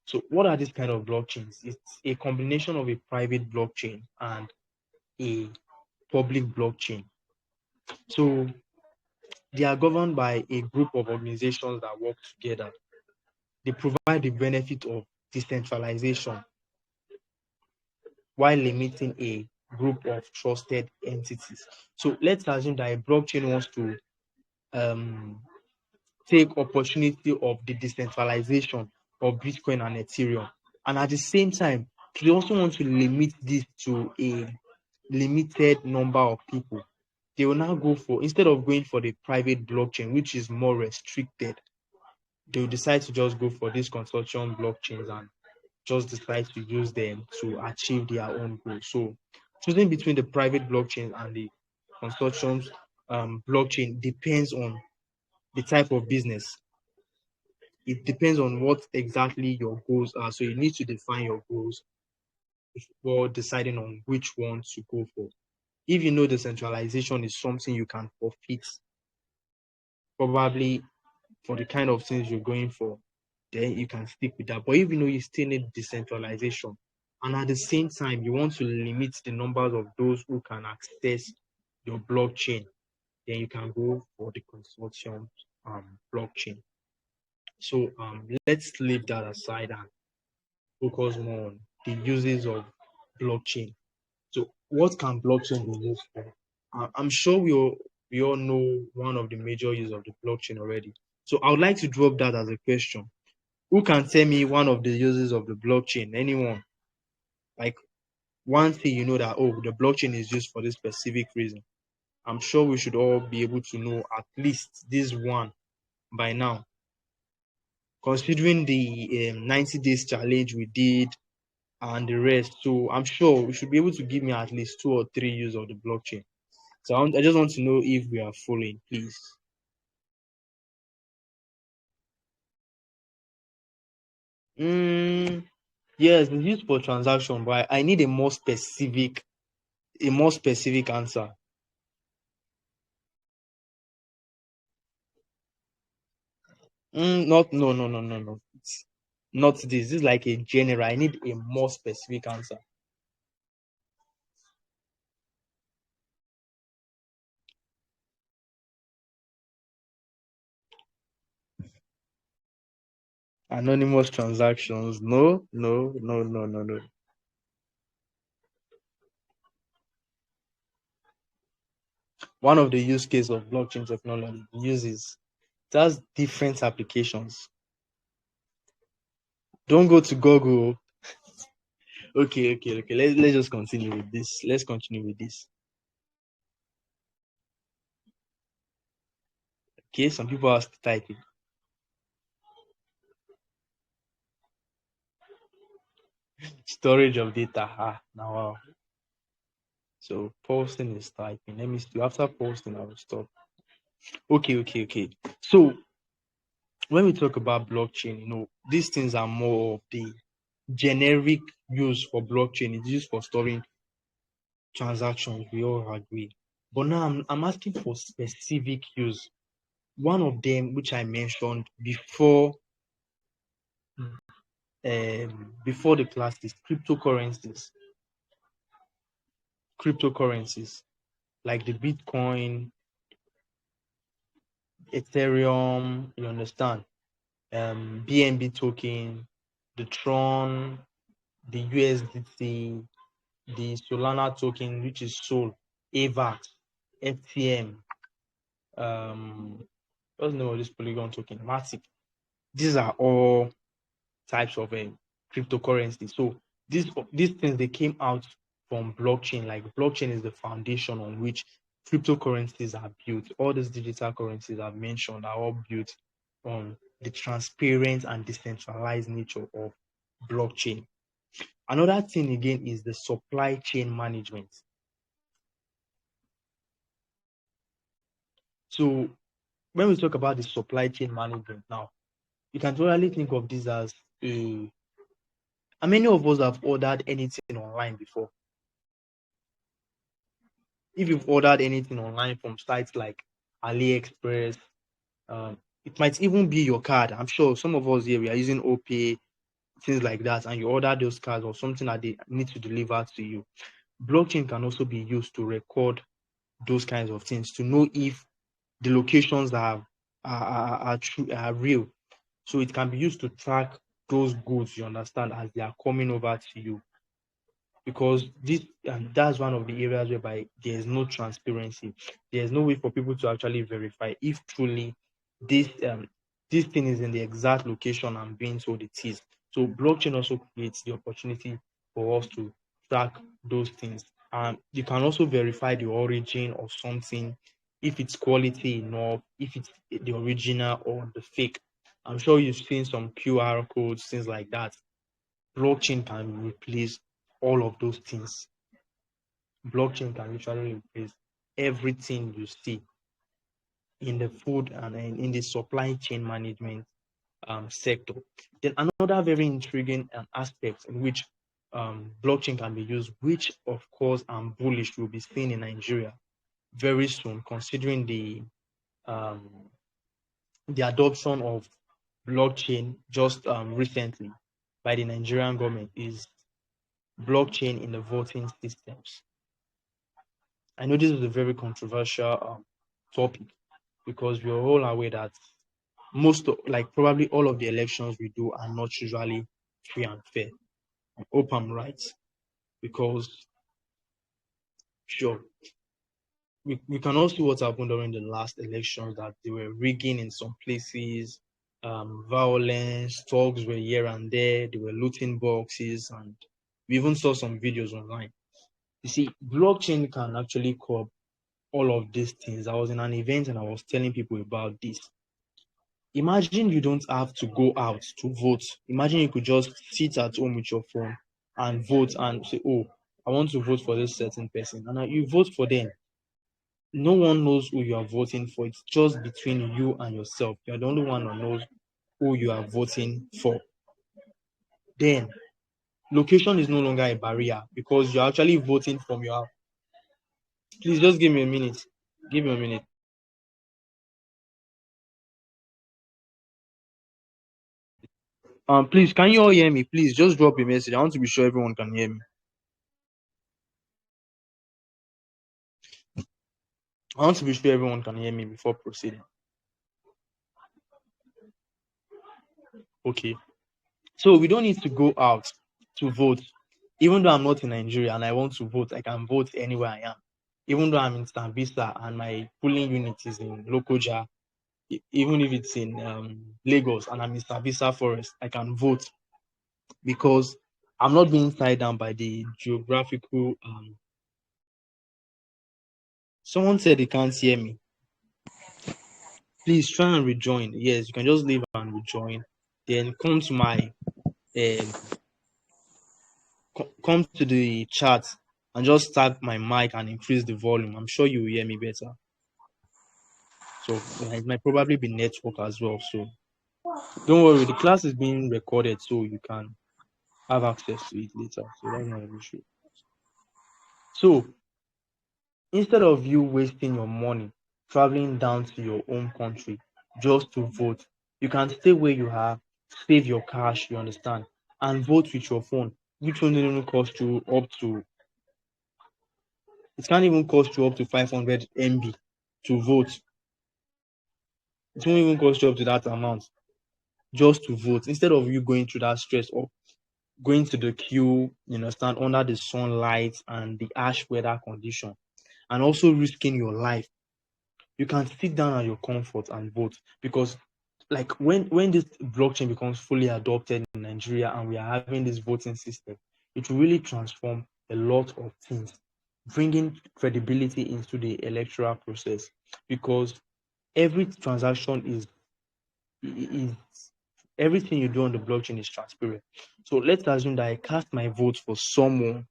[SPEAKER 2] So what are these kind of blockchains? It's a combination of a private blockchain and a public blockchain. So they are governed by a group of organizations that work together. They provide the benefit of decentralization while limiting a group of trusted entities. So let's assume that a blockchain wants to um, take opportunity of the decentralization of Bitcoin and Ethereum. And at the same time, they also want to limit this to a limited number of people. They will now go for, instead of going for the private blockchain, which is more restricted, they will decide to just go for these consortium blockchains and just decide to use them to achieve their own goals. So choosing between the private blockchain and the consortium's blockchain depends on the type of business. It depends on what exactly your goals are. So you need to define your goals before deciding on which one to go for. If you know decentralization is something you can forfeit, probably for the kind of things you're going for, then you can stick with that. But if you know you still need decentralization, and at the same time you want to limit the numbers of those who can access your blockchain, then you can go for the consortium blockchain. So let's leave that aside and focus more on the uses of blockchain. So what can blockchain be used for? I'm sure we all know one of the major uses of the blockchain already. So I would like to drop that as a question. Who can tell me one of the uses of the blockchain? Anyone? Like one thing you know that, oh, the blockchain is used for this specific reason. I'm sure we should all be able to know at least this one by now. Considering the 90 days challenge we did and the rest. So I'm sure we should be able to give me at least 2 or 3 uses of the blockchain. So I just want to know if we are following, please. Mm, yes, it's used for transaction, but I need a more specific answer. Not no no no no no. It's not this. This is like a general. I need a more specific answer. Anonymous transactions. No, no, no, no, no, no. One of the use cases of blockchain technology uses it has different applications. Don't go to Google. Okay, okay, okay. Let's just continue with this. Let's continue with this. Okay, some people are typing. Storage of data. Now wow. So posting is typing. Let me see. After posting, I will stop. Okay, okay, okay. So when we talk about blockchain, these things are more of the generic use for blockchain. It's used for storing transactions. We all agree. But now I'm asking for specific use. One of them, which I mentioned before the class, is cryptocurrencies. Cryptocurrencies like the Bitcoin, Ethereum. You understand? BNB token, the Tron, the USDT, the Solana token, which is Sol, AVAX, FTM, what's the name of this Polygon token? Matic. These are all types of cryptocurrency. So these things, they came out from blockchain. Like blockchain is the foundation on which cryptocurrencies are built. All these digital currencies I've mentioned are all built on the transparent and decentralized nature of blockchain. Another thing again is the supply chain management. So when we talk about the supply chain management now, you can totally think of this as how many of us have ordered anything online before? if you've ordered anything online from sites like AliExpress, it might even be your card. I'm sure some of us here we are using OPay, things like that, and you order those cards or something that they need to deliver to you. Blockchain can also be used to record those kinds of things to know if the locations are true, are real. So it can be used to track those goods, you understand, as they are coming over to you. Because this and that's one of the areas whereby there is no transparency. There is no way for people to actually verify if truly this this thing is in the exact location I'm being told it is. So blockchain also creates the opportunity for us to track those things. You can also verify the origin of something, if it's quality enough, if it's the original or the fake. I'm sure you've seen some QR codes, things like that. Blockchain can replace all of those things. Blockchain can literally replace everything you see in the food and in the supply chain management sector. Then another very intriguing aspect in which blockchain can be used, which of course I'm bullish will be seen in Nigeria very soon, considering um, the adoption of blockchain just recently by the Nigerian government, is blockchain in the voting systems. I know this is a very controversial topic because we are all aware that like probably all of the elections we do are not usually free and fair. I hope I'm right because, sure, we can all see what happened during the last elections, that they were rigging in some places, violence, thugs were here and there, they were looting boxes, and we even saw some videos online. You see, blockchain can actually curb all of these things. I was in an event and I was telling people about this. Imagine you don't have to go out to vote. Imagine you could just sit at home with your phone and vote and say, oh, I want to vote for this certain person. And you vote for them. No one knows who you are voting for. It's just between you and yourself. You're the only one who knows who you are voting for. Then, location is no longer a barrier because you're actually voting from your house. Please just give me a minute. Give me a minute. Please, can you all hear me? Please just drop a message. I want to be sure everyone can hear me. I want to be sure everyone can hear me before proceeding. Okay. So we don't need to go out to vote. Even though I'm not in Nigeria and I want to vote, I can vote anywhere I am. Even though I'm in Stanvista and my polling unit is in Lokoja, even if it's in Lagos and I'm in Stanvista Forest, I can vote because I'm not being tied down by the geographical. Someone said they can't hear me. Please try and rejoin. Yes, you can just leave and rejoin. Then come to my come to the chat and just tap my mic and increase the volume. I'm sure you will hear me better. So it might probably be network as well. So don't worry, the class is being recorded so you can have access to it later. So that's not an issue. So instead of you wasting your money traveling down to your home country just to vote, you can stay where you are, save your cash, you understand, and vote with your phone, which won't even cost you up to, it can't even cost you up to 500 MB to vote. It won't even cost you up to that amount just to vote. Instead of you going through that stress of going to the queue, you understand, under the sunlight and the harsh weather condition, and also risking your life, you can sit down at your comfort and vote. Because like when this blockchain becomes fully adopted in Nigeria and we are having this voting system, it will really transform a lot of things, bringing credibility into the electoral process. Because every transaction is everything you do on the blockchain is transparent. So let's assume that I cast my vote for someone.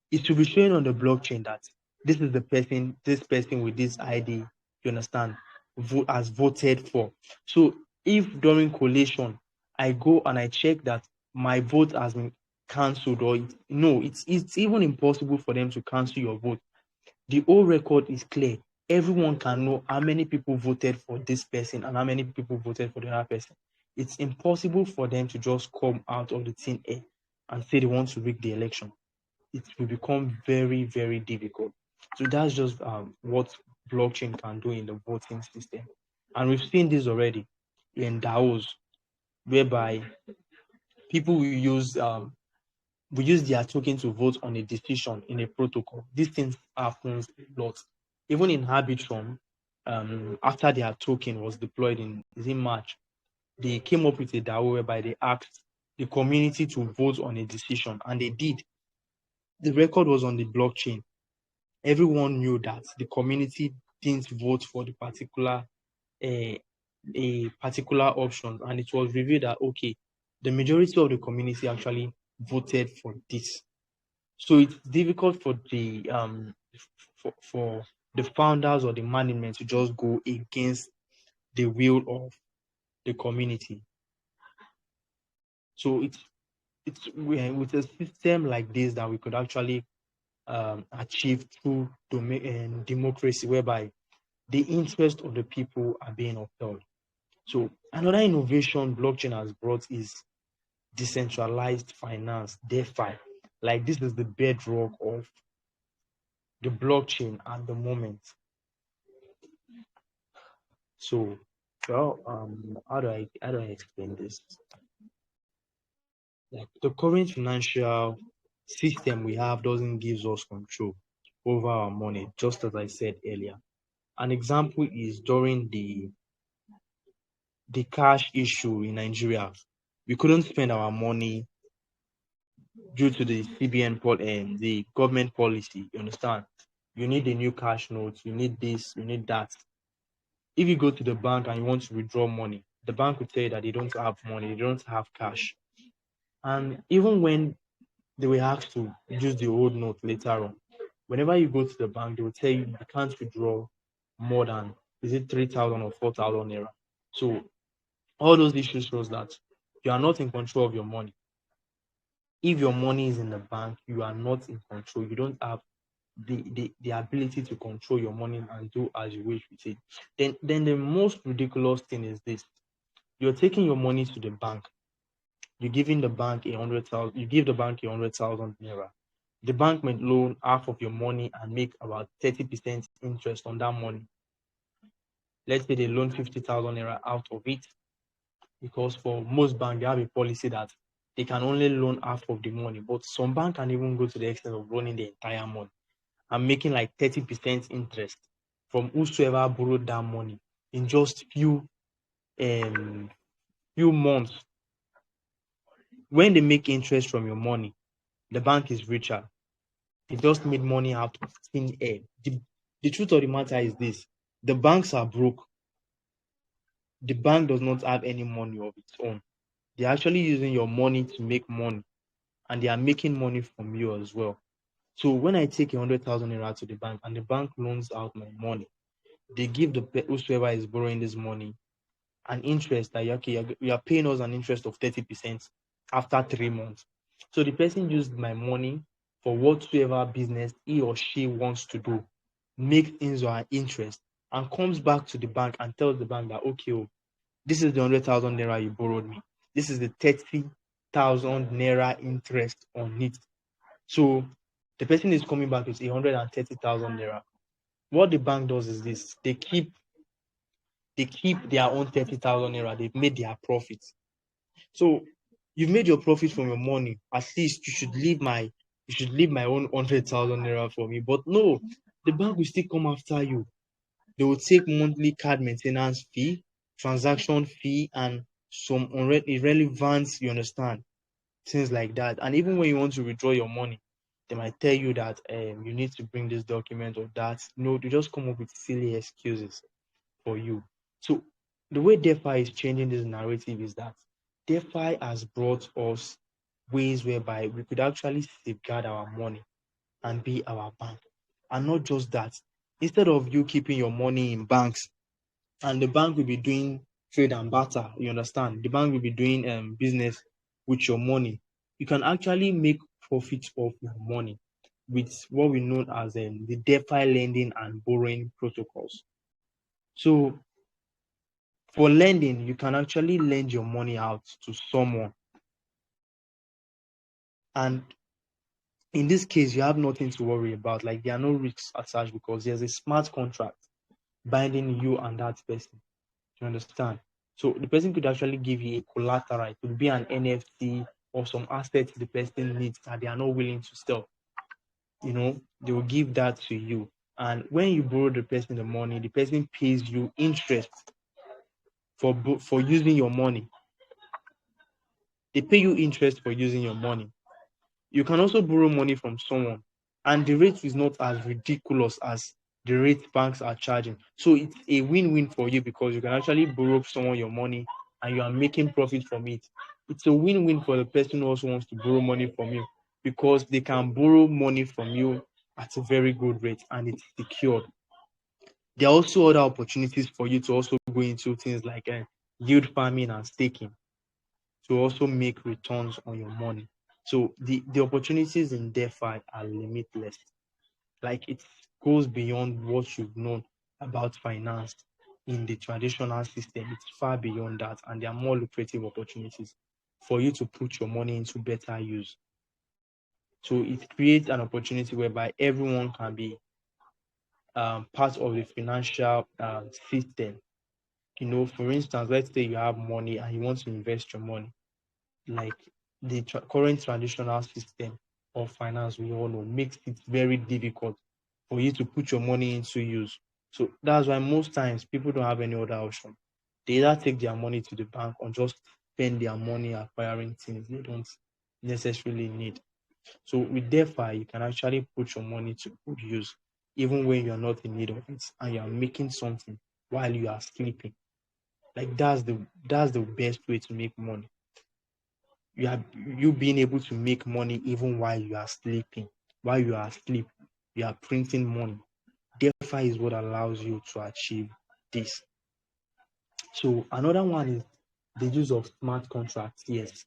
[SPEAKER 2] It will be showing on the blockchain that this is the person, this person with this ID, you understand, has voted for. So if during collation I go and I check that my vote has been cancelled, or no, it's even impossible for them to cancel your vote. The whole record is clear. Everyone can know how many people voted for this person and how many people voted for the other person. It's impossible for them to just come out of the thin air and say they want to rig the election. It will become very, very difficult. So that's just what blockchain can do in the voting system. And we've seen this already in DAOs, whereby people will use their token to vote on a decision in a protocol. These things happens a lot. Even in Arbitrum, after their token was deployed in March, they came up with a DAO whereby they asked the community to vote on a decision, and they did. The record was on the blockchain. Everyone knew that the community didn't vote for the particular a particular option, and it was revealed that okay, the majority of the community actually voted for this. So it's difficult for the founders or the management to just go against the will of the community. So it's with a system like this that we could actually achieve through democracy, whereby the interest of the people are being upheld. So another innovation blockchain has brought is decentralized finance, DeFi. Like this is the bedrock of the blockchain at the moment. So, well, how do I explain this? Like the current financial system we have doesn't give us control over our money, just as I said earlier. An example is during the cash issue in Nigeria. We couldn't spend our money due to the CBN and the government policy. You understand? You need a new cash note, you need this, you need that. If you go to the bank and you want to withdraw money, the bank will tell you that they don't have money, they don't have cash. And even when they will ask to use the old note later on, whenever you go to the bank, they will tell you can't withdraw more than, is it 3,000 or 4,000 naira? So all those issues shows that you are not in control of your money. If your money is in the bank, you are not in control. You don't have the ability to control your money and do as you wish with it. Then the most ridiculous thing is this: you're taking your money to the bank, you're giving the bank 100,000, you give the bank 100,000 naira. The bank might loan half of your money and make about 30% interest on that money. Let's say they loan 50,000 naira out of it, because for most banks they have a policy that they can only loan half of the money, but some banks can even go to the extent of loaning the entire money and making like 30% interest from whosoever borrowed that money in just few months. When they make interest from your money, the bank is richer. They just made money out of thin air. The truth of the matter is this: the banks are broke. The bank does not have any money of its own. They're actually using your money to make money, and they are making money from you as well. So when I take 100,000 naira to the bank and the bank loans out my money, they give whosoever is borrowing this money an interest that you are paying us an interest of 30% after 3 months. So the person used my money for whatsoever business he or she wants to do, make things on interest, and comes back to the bank and tells the bank that okay, oh, this is the 100,000 naira you borrowed me. This is the 30,000 naira interest on it. So the person is coming back with 130,000 naira. What the bank does is this: they keep their own 30,000 naira. They've made their profit. So you've made your profit from your money. At least you should leave my own 100,000 naira for me. But no, the bank will still come after you. They will take monthly card maintenance fee, transaction fee, and some irrelevant, you understand, things like that. And even when you want to withdraw your money, they might tell you that you need to bring this document or that. No, they just come up with silly excuses for you. So the way DeFi is changing this narrative is that DeFi has brought us ways whereby we could actually safeguard our money and be our bank. And not just that, instead of you keeping your money in banks and the bank will be doing trade and barter, you understand? The bank will be doing business with your money. you can actually make profit off your money with what we know as the DeFi lending and borrowing protocols. So for lending, you can actually lend your money out to someone, and in this case, you have nothing to worry about. Like there are no risks attached because there's a smart contract binding you and that person. You understand? So the person could actually give you a collateral. It could be an NFT or some assets the person needs that they are not willing to sell. They will give that to you. And when you borrow the person the money, the person pays you interest for using your money. They pay you interest for using your money. You can also borrow money from someone, and the rate is not as ridiculous as the rate banks are charging. So it's a win-win for you because you can actually borrow someone your money and you are making profit from it. It's a win-win for the person who also wants to borrow money from you because they can borrow money from you at a very good rate and it's secured. There are also other opportunities for you to also go into things like yield farming and staking to also make returns on your money. So the opportunities in DeFi are limitless. Like it goes beyond what you've known about finance in the traditional system. It's far beyond that, and there are more lucrative opportunities for you to put your money into better use. So it creates an opportunity whereby everyone can be part of the financial system. For instance, let's say you have money and you want to invest your money. Like the current traditional system of finance we all know makes it very difficult for you to put your money into use. So that's why most times people don't have any other option. They either take their money to the bank or just spend their money acquiring things they don't necessarily need. So with DeFi, you can actually put your money to good use, even when you're not in need of it and you're making something while you are sleeping. Like that's the best way to make money. You being able to make money even while you are sleeping. While you are asleep, you are printing money. DeFi is what allows you to achieve this. So another one is the use of smart contracts. Yes,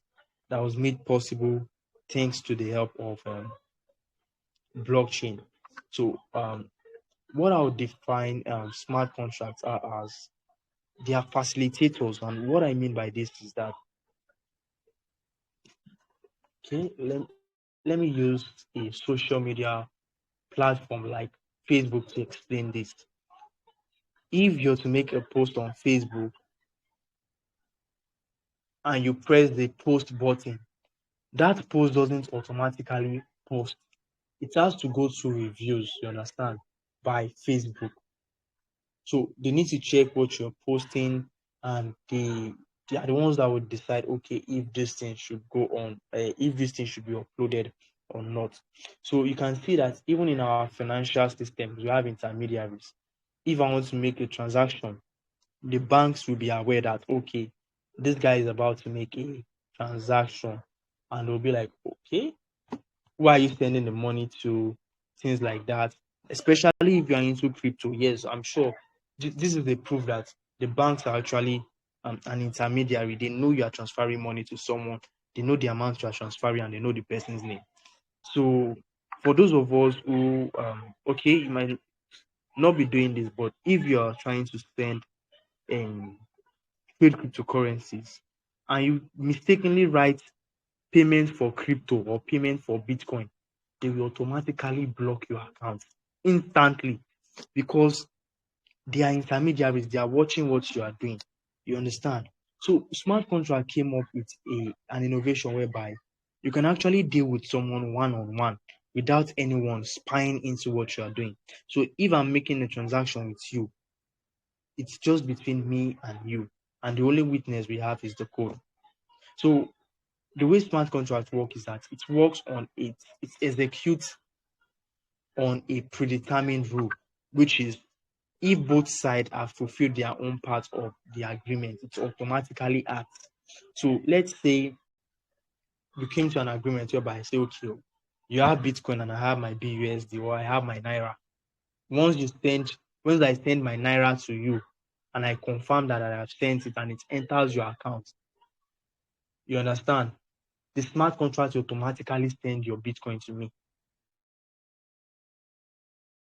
[SPEAKER 2] that was made possible thanks to the help of blockchain. So what I would define smart contracts are as they are facilitators, and what I mean by this is that okay, let me use a social media platform like Facebook to explain this. If you're to make a post on Facebook and you press the post button, that post doesn't automatically post. It has to go through reviews, you understand, by Facebook. So they need to check what you're posting, and they are the ones that would decide, okay, if this thing should go on, if this thing should be uploaded or not. So you can see that even in our financial systems, we have intermediaries. If I want to make a transaction, the banks will be aware that, okay, this guy is about to make a transaction, and they'll be like, okay, who are you sending the money to? Things like that. Especially if you are into crypto. Yes, I'm sure this is the proof that the banks are actually an intermediary. They know you are transferring money to someone. They know the amount you are transferring and they know the person's name. So for those of us who, okay, you might not be doing this, but if you are trying to send um, trade cryptocurrencies and you mistakenly write payment for crypto or payment for Bitcoin, they will automatically block your account instantly because they are intermediaries. They are watching what you are doing. You understand? So smart contract came up with an innovation whereby you can actually deal with someone one on one without anyone spying into what you are doing. So if I'm making a transaction with you, it's just between me and you, and the only witness we have is the code. So the way smart contract work is that it works on it executes on a predetermined rule, which is if both sides have fulfilled their own part of the agreement, it automatically acts. So let's say we came to an agreement whereby I say, okay, you have Bitcoin and I have my BUSD or I have my Naira. Once you send, once I send my Naira to you and I confirm that I have sent it and it enters your account, you understand? the smart contract will automatically send your Bitcoin to me.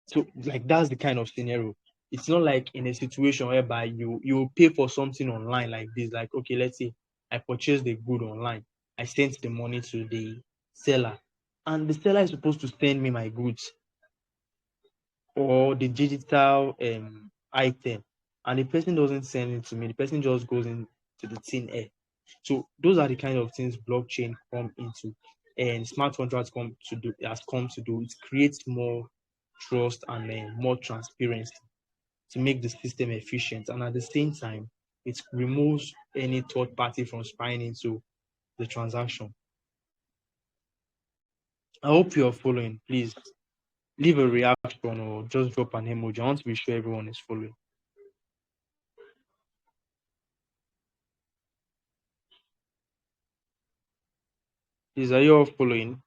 [SPEAKER 2] So like that's the kind of scenario. It's not like in a situation whereby you pay for something online like this. Like, okay, let's say I purchased the good online. I sent the money to the seller, and the seller is supposed to send me my goods or the digital item, and the person doesn't send it to me. The person just goes into the thin air. So those are the kind of things blockchain come into, and smart contracts come to do. Has come to do. It creates more trust and more transparency to make the system efficient, and at the same time, it removes any third party from spying into the transaction. I hope you are following. Please leave a reaction or just drop an emoji. I want to be sure everyone is following. Please, are you all following?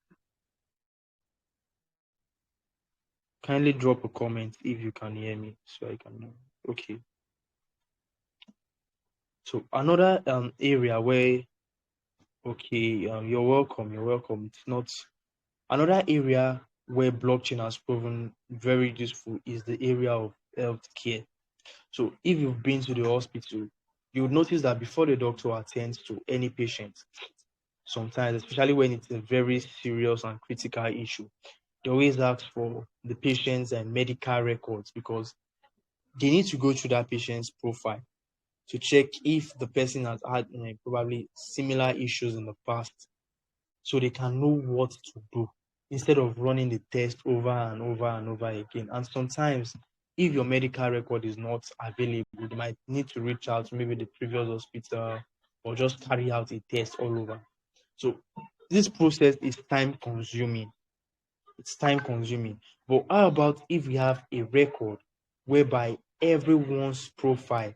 [SPEAKER 2] Kindly drop a comment if you can hear me so I can know. Okay. So another area where okay, you're welcome. You're welcome. It's not another area where blockchain has proven very useful is the area of healthcare. So if you've been to the hospital, you would notice that before the doctor attends to any patient, sometimes, especially when it's a very serious and critical issue, they always ask for the patient's and medical records because they need to go through that patient's profile to check if the person has had probably similar issues in the past so they can know what to do instead of running the test over and over and over again. And sometimes, if your medical record is not available, you might need to reach out to maybe the previous hospital or just carry out a test all over. So, this process is time consuming. It's time consuming. But how about if we have a record whereby everyone's profile,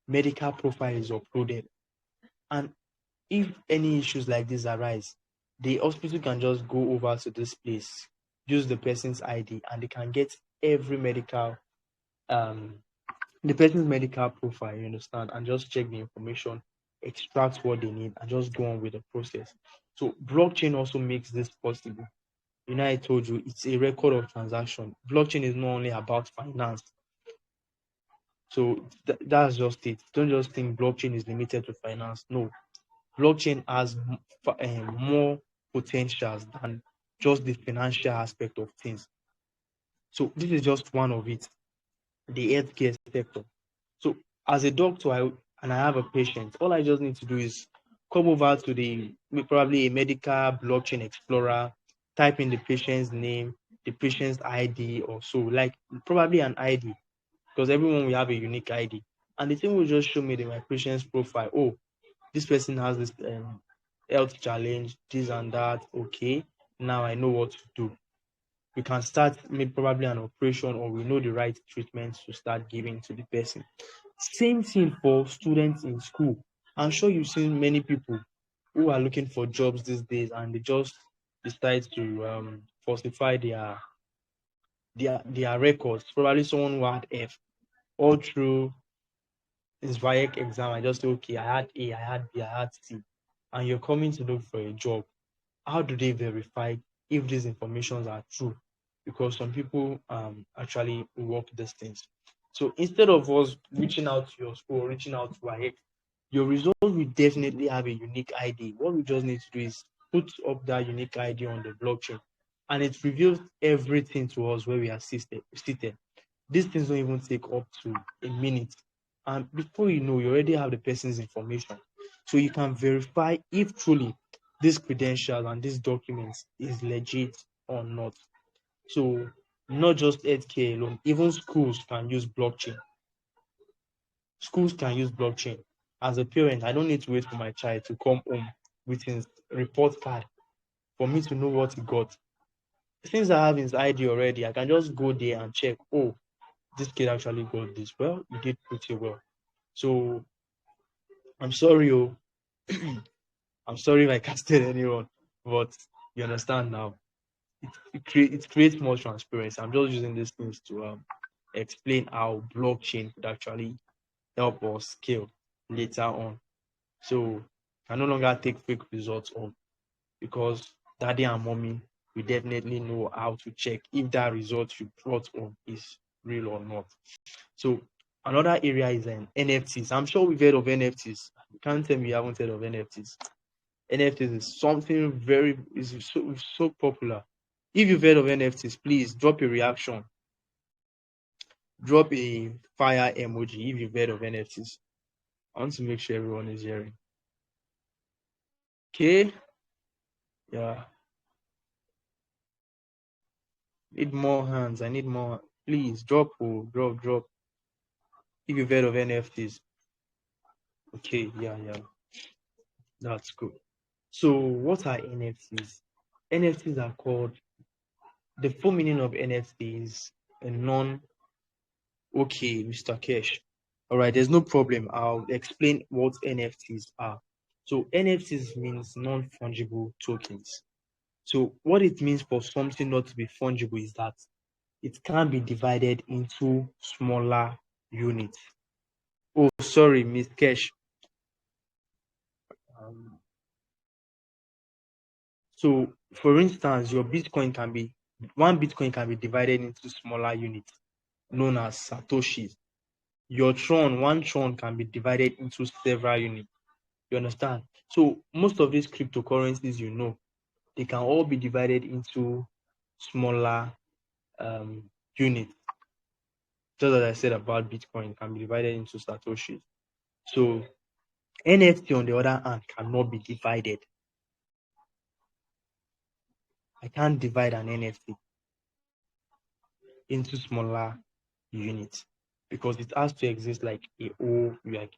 [SPEAKER 2] medical profile is uploaded, and if any issues like this arise, the hospital can just go over to this place, use the person's ID, and they can get every medical, um, the person's medical profile, you understand, and just check the information, extract what they need, and just go on with the process. So blockchain also makes this possible. You know, I told you it's a record of transaction. Blockchain is not only about finance. So that's just it. Don't just think blockchain is limited to finance. No, blockchain has more potentials than just the financial aspect of things. So this is just one of it, the healthcare sector. So as a doctor, and I have a patient, all I just need to do is come over to the probably a medical blockchain explorer, type in the patient's name, the patient's ID or so, like probably an ID, because everyone will have a unique ID. And the thing will just show me my patient's profile. Oh, this person has this health challenge, this and that. Okay, now I know what to do. We can start maybe probably an operation, or we know the right treatment to start giving to the person. Same thing for students in school. I'm sure you've seen many people who are looking for jobs these days, and they just decide to falsify their records. Probably someone who had F all through his VAEC exam. I just say, okay, I had A, I had B, I had C, and you're coming to look for a job. How do they verify if these informations are true? Because some people actually work these things. So instead of us reaching out to your school, reaching out to WAEC, your result will definitely have a unique ID. What we just need to do is put up that unique ID on the blockchain, and it reveals everything to us where we are seated. These things don't even take up to a minute. And before you know, you already have the person's information. So you can verify if truly this credential and these documents is legit or not. So not just healthcare alone, even schools can use blockchain. Schools can use blockchain. As a parent, I don't need to wait for my child to come home with his report card for me to know what he got. Since I have his ID already, I can just go there and check, oh, this kid actually got this. Well, you did pretty well. So I'm sorry, oh, I'm sorry if I casted anyone, but you understand now. It creates more transparency. I'm just using these things to explain how blockchain could actually help us scale later on. So I no longer take fake results home. because daddy and mommy will definitely know how to check if that result you brought on is real or not. So another area is NFTs. I'm sure we've heard of NFTs. You can't tell me you haven't heard of NFTs. NFTs is something very is so popular. If you've heard of NFTs, please drop a reaction, drop a fire emoji if you've heard of NFTs. I want to make sure everyone is hearing. Okay, yeah. Need more hands. I need more. Please drop, drop. If you've heard of NFTs, okay, yeah, that's good. So, what are NFTs? NFTs are called, the full meaning of NFT is a non, okay, Mr. Kesh. All right, there's no problem. I'll explain what NFTs are. So, NFTs means non fungible tokens. So, what it means for something not to be fungible is that it can be divided into smaller units. Oh, sorry, Miss Kesh. Um, so, for instance, one Bitcoin can be divided into smaller units known as Satoshis. One Tron can be divided into several units. You understand? So, most of these cryptocurrencies, they can all be divided into smaller units. Just as I said about Bitcoin, can be divided into Satoshis. So, NFT, on the other hand, cannot be divided. I can't divide an NFT into smaller units because it has to exist like a whole, like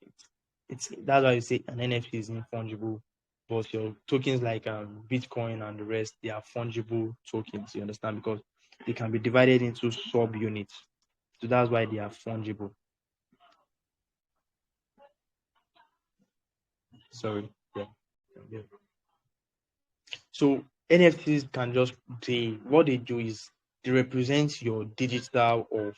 [SPEAKER 2] that's why you say an NFT is infungible, but your tokens like Bitcoin and the rest, they are fungible tokens. You understand? Because they can be divided into sub units, so that's why they are fungible. Sorry, yeah. So NFTs can just what they do is they represent your digital or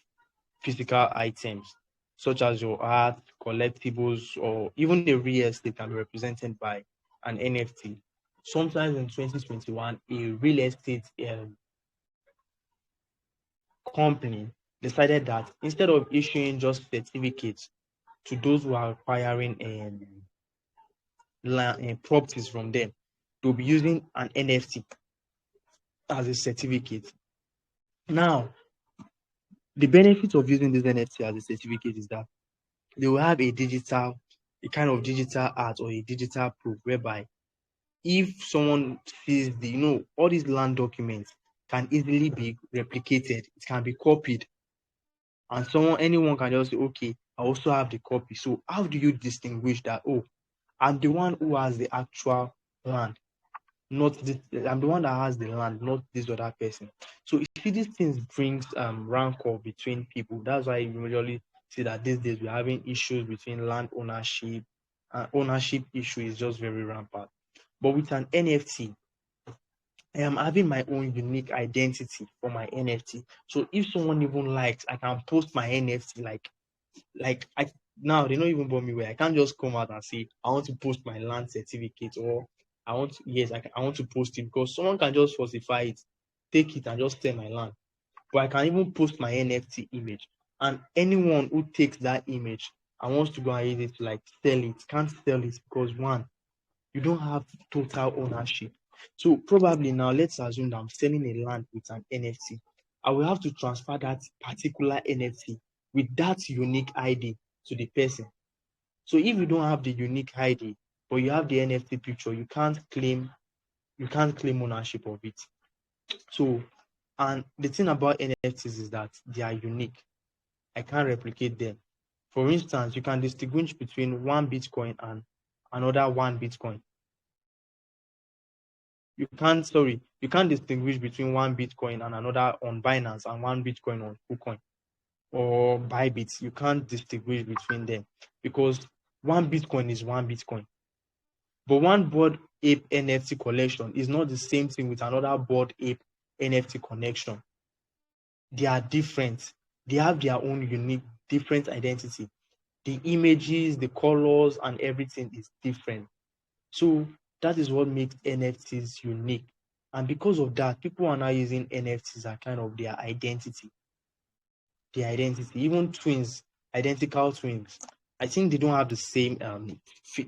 [SPEAKER 2] physical items, such as your art, collectibles, or even the real estate can be represented by an NFT. Sometimes in 2021, a real estate company decided that instead of issuing just certificates to those who are acquiring properties from them, they'll be using an NFT as a certificate. Now, the benefit of using this NFT as a certificate is that they will have a kind of digital art or a digital proof whereby if someone sees all these land documents can easily be replicated, it can be copied, and anyone can just say, okay, I also have the copy. So how do you distinguish that? Oh, I'm the one who has the actual land, not this. I'm the one that has the land, not this other person. So you see, these things brings rancor between people. That's why you usually see that these days we're having issues between land ownership. Ownership issue is just very rampant. But with an NFT, I am having my own unique identity for my NFT. So if someone even likes, I can post my NFT like I now they don't even bore me where I can't just come out and say I want to post my land certificate, or I want to post it, because someone can just falsify it, take it and just sell my land. But I can even post my NFT image, and anyone who takes that image and wants to go and use it to like sell it can't sell it, because one, you don't have total ownership. So probably now let's assume that I'm selling a land with an NFT. I will have to transfer that particular NFT with that unique ID to the person. So if you don't have the unique ID, but you have the NFT picture, you can't claim ownership of it. So, and the thing about NFTs is that they are unique. I can't replicate them. For instance, you can distinguish between one Bitcoin and another one Bitcoin. You can't distinguish between one Bitcoin and another on Binance and one Bitcoin on KuCoin or Bybit. You can't distinguish between them because one Bitcoin is one Bitcoin. But one Bored Ape NFT collection is not the same thing with another Bored Ape NFT connection. They are different. They have their own unique, different identity. The images, the colors, and everything is different. So That is what makes NFTs unique. And because of that, people are now using NFTs as kind of their identity. Their identity. Even twins, identical twins. I think they don't have the same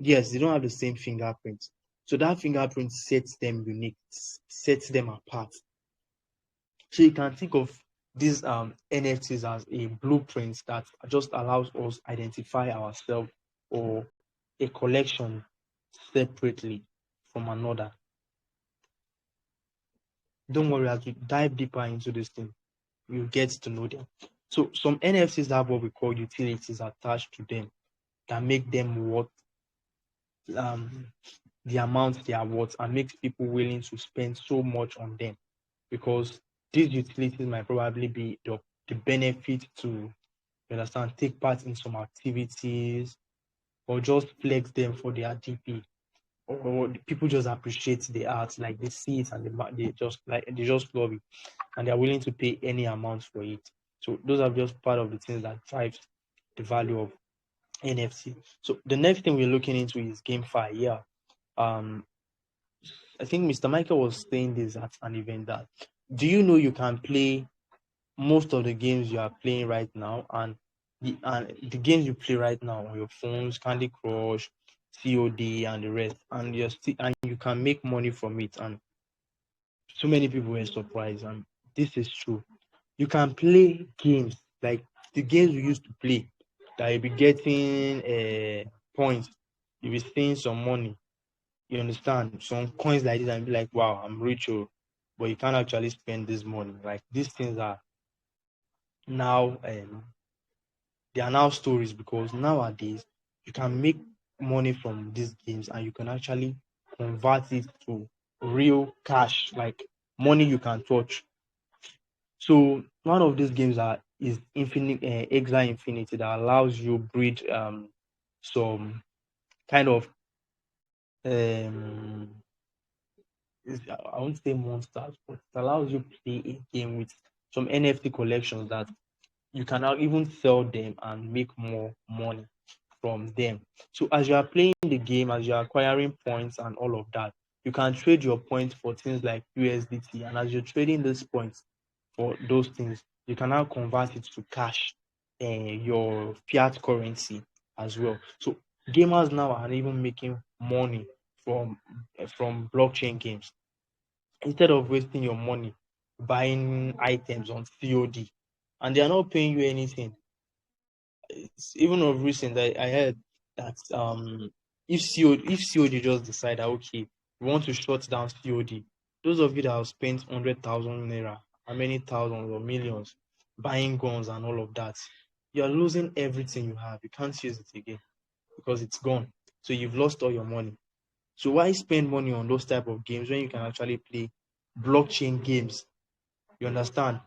[SPEAKER 2] yes, they don't have the same fingerprints. So that fingerprint sets them unique, sets them apart. So you can think of these NFTs as a blueprint that just allows us identify ourselves or a collection separately from another. Don't worry, as we dive deeper into this thing, you get to know them. So some NFTs have what we call utilities attached to them that make them worth um, the amount they are worth and makes people willing to spend so much on them because these utilities might probably be the benefit to, you understand, take part in some activities or just flex them for their DP. Or people just appreciate the art, like they see it and they just love it, and they're willing to pay any amount for it. So those are just part of the things that drives the value of NFT. So the next thing we're looking into is GameFi. Yeah, um, I think Mr. Michael was saying this at an event that do you know you can play most of the games you are playing right now and the games you play right now on your phones, Candy Crush, COD, and the rest, and you can make money from it. And so many people were surprised, and this is true. You can play games like the games we used to play that you'll be getting points, you'll be seeing some money. You understand? Some coins like this, and be like, wow, I'm rich, oh, but you can't actually spend this money. Like these things are now they are now stories because nowadays you can make money from these games and you can actually convert it to real cash, like money you can touch. So one of these games is Infinite Exile Infinity that allows you breed some kind of um I won't say monsters, but it allows you to play a game with some NFT collections that you can now even sell them and make more money from them. So as you are playing the game, as you are acquiring points and all of that, you can trade your points for things like USDT. And as you're trading these points for those things, you can now convert it to cash, your fiat currency as well. So gamers now are even making money from from blockchain games instead of wasting your money buying items on COD, and they are not paying you anything. It's even of recent, I heard that if COD just decide that okay, we want to shut down COD, those of you that have spent 100,000 naira, how many thousands or millions buying guns and all of that, you are losing everything you have. You can't use it again because it's gone. So you've lost all your money. So why spend money on those type of games when you can actually play blockchain games? You understand?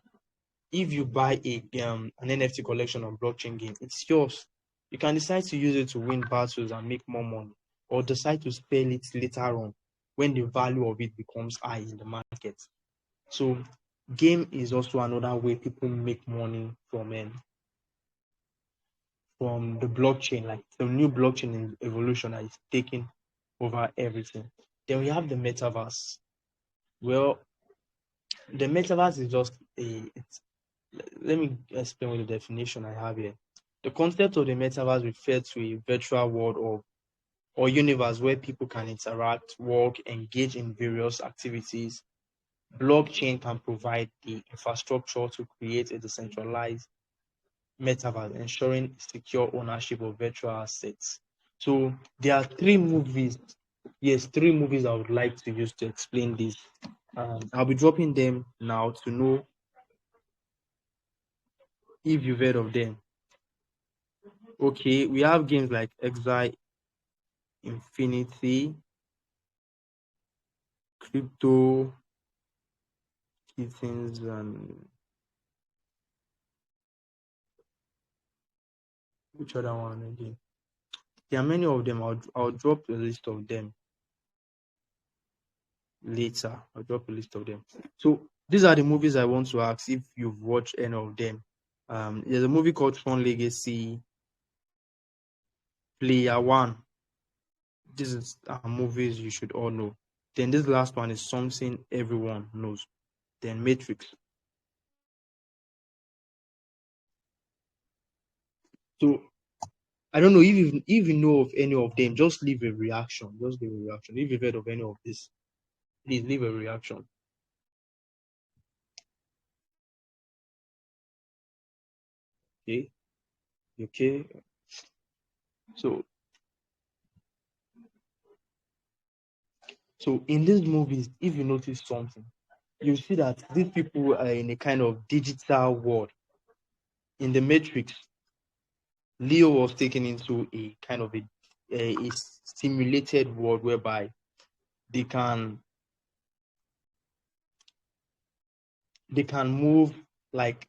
[SPEAKER 2] If you buy an NFT collection on blockchain game, it's yours. You can decide to use it to win battles and make more money, or decide to sell it later on when the value of it becomes high in the market. So, game is also another way people make money from the blockchain, like the new blockchain evolution that is taking over everything. Then we have the metaverse. Well, the metaverse is just let me explain what the definition I have here. The concept of the metaverse refers to a virtual world or universe where people can interact, work, engage in various activities. Blockchain can provide the infrastructure to create a decentralized metaverse, ensuring secure ownership of virtual assets. So there are three movies. Yes, three movies I would like to use to explain this. I'll be dropping them now to know if you've heard of them. Okay, we have games like Exile Infinity, Crypto Kittens, and which other one again? There are many of them. I'll drop a list of them later. I'll drop a list of them. So these are the movies I want to ask if you've watched any of them. There's a movie called Tron Legacy, Player One.
[SPEAKER 4] This are movies you should all know. Then this last one is something everyone knows. Then Matrix. So I don't know if you know of any of them. Just leave a reaction. Just leave a reaction. If you've heard of any of this, please leave a reaction. Okay, okay. So in these movies, if you notice something, you see that these people are in a kind of digital world. In the Matrix, Leo was taken into a kind of a simulated world whereby they can move, like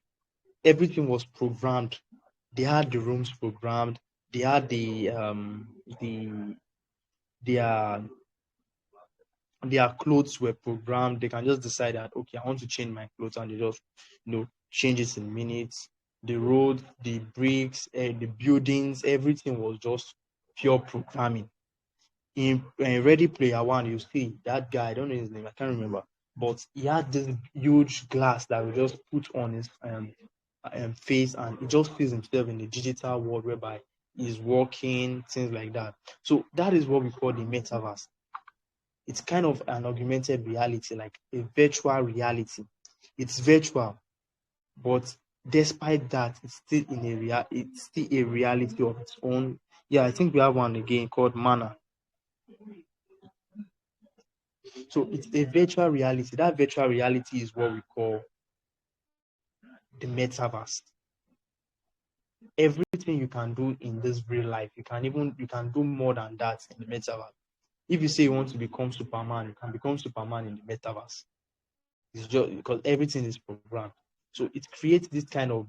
[SPEAKER 4] everything was programmed. They had the rooms programmed. They had the their their clothes were programmed. They can just decide that, okay, I want to change my clothes, and they just change it in minutes. The road, the bricks, the buildings, everything was just pure programming. In Ready Player One, you see that guy. I don't know his name. I can't remember. But he had this huge glass that we just put on his face, and he just sees himself in the digital world whereby he's walking, things like that. So that is what we call the metaverse. It's kind of an augmented reality, like a virtual reality. It's virtual, but despite that, it's still it's still a reality of its own. Yeah, I think we have one again called Mana. So it's a virtual reality. That virtual reality is what we call the metaverse. Everything you can do in this real life, you can do more than that in the metaverse. If you say you want to become Superman, you can become Superman in the metaverse. It's just because everything is programmed. So it creates this kind of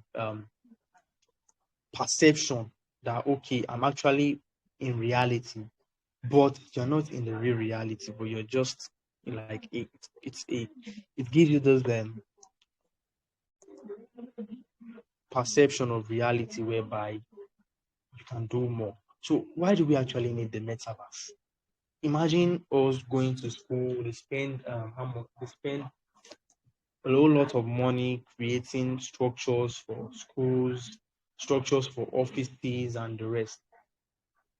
[SPEAKER 4] perception that, okay, I'm actually in reality, but you're not in the real reality, but you're just like it gives you this perception of reality whereby you can do more. So why do we actually need the metaverse? Imagine us going to school. They spend they spend a whole lot of money creating structures for schools, structures for offices, and the rest,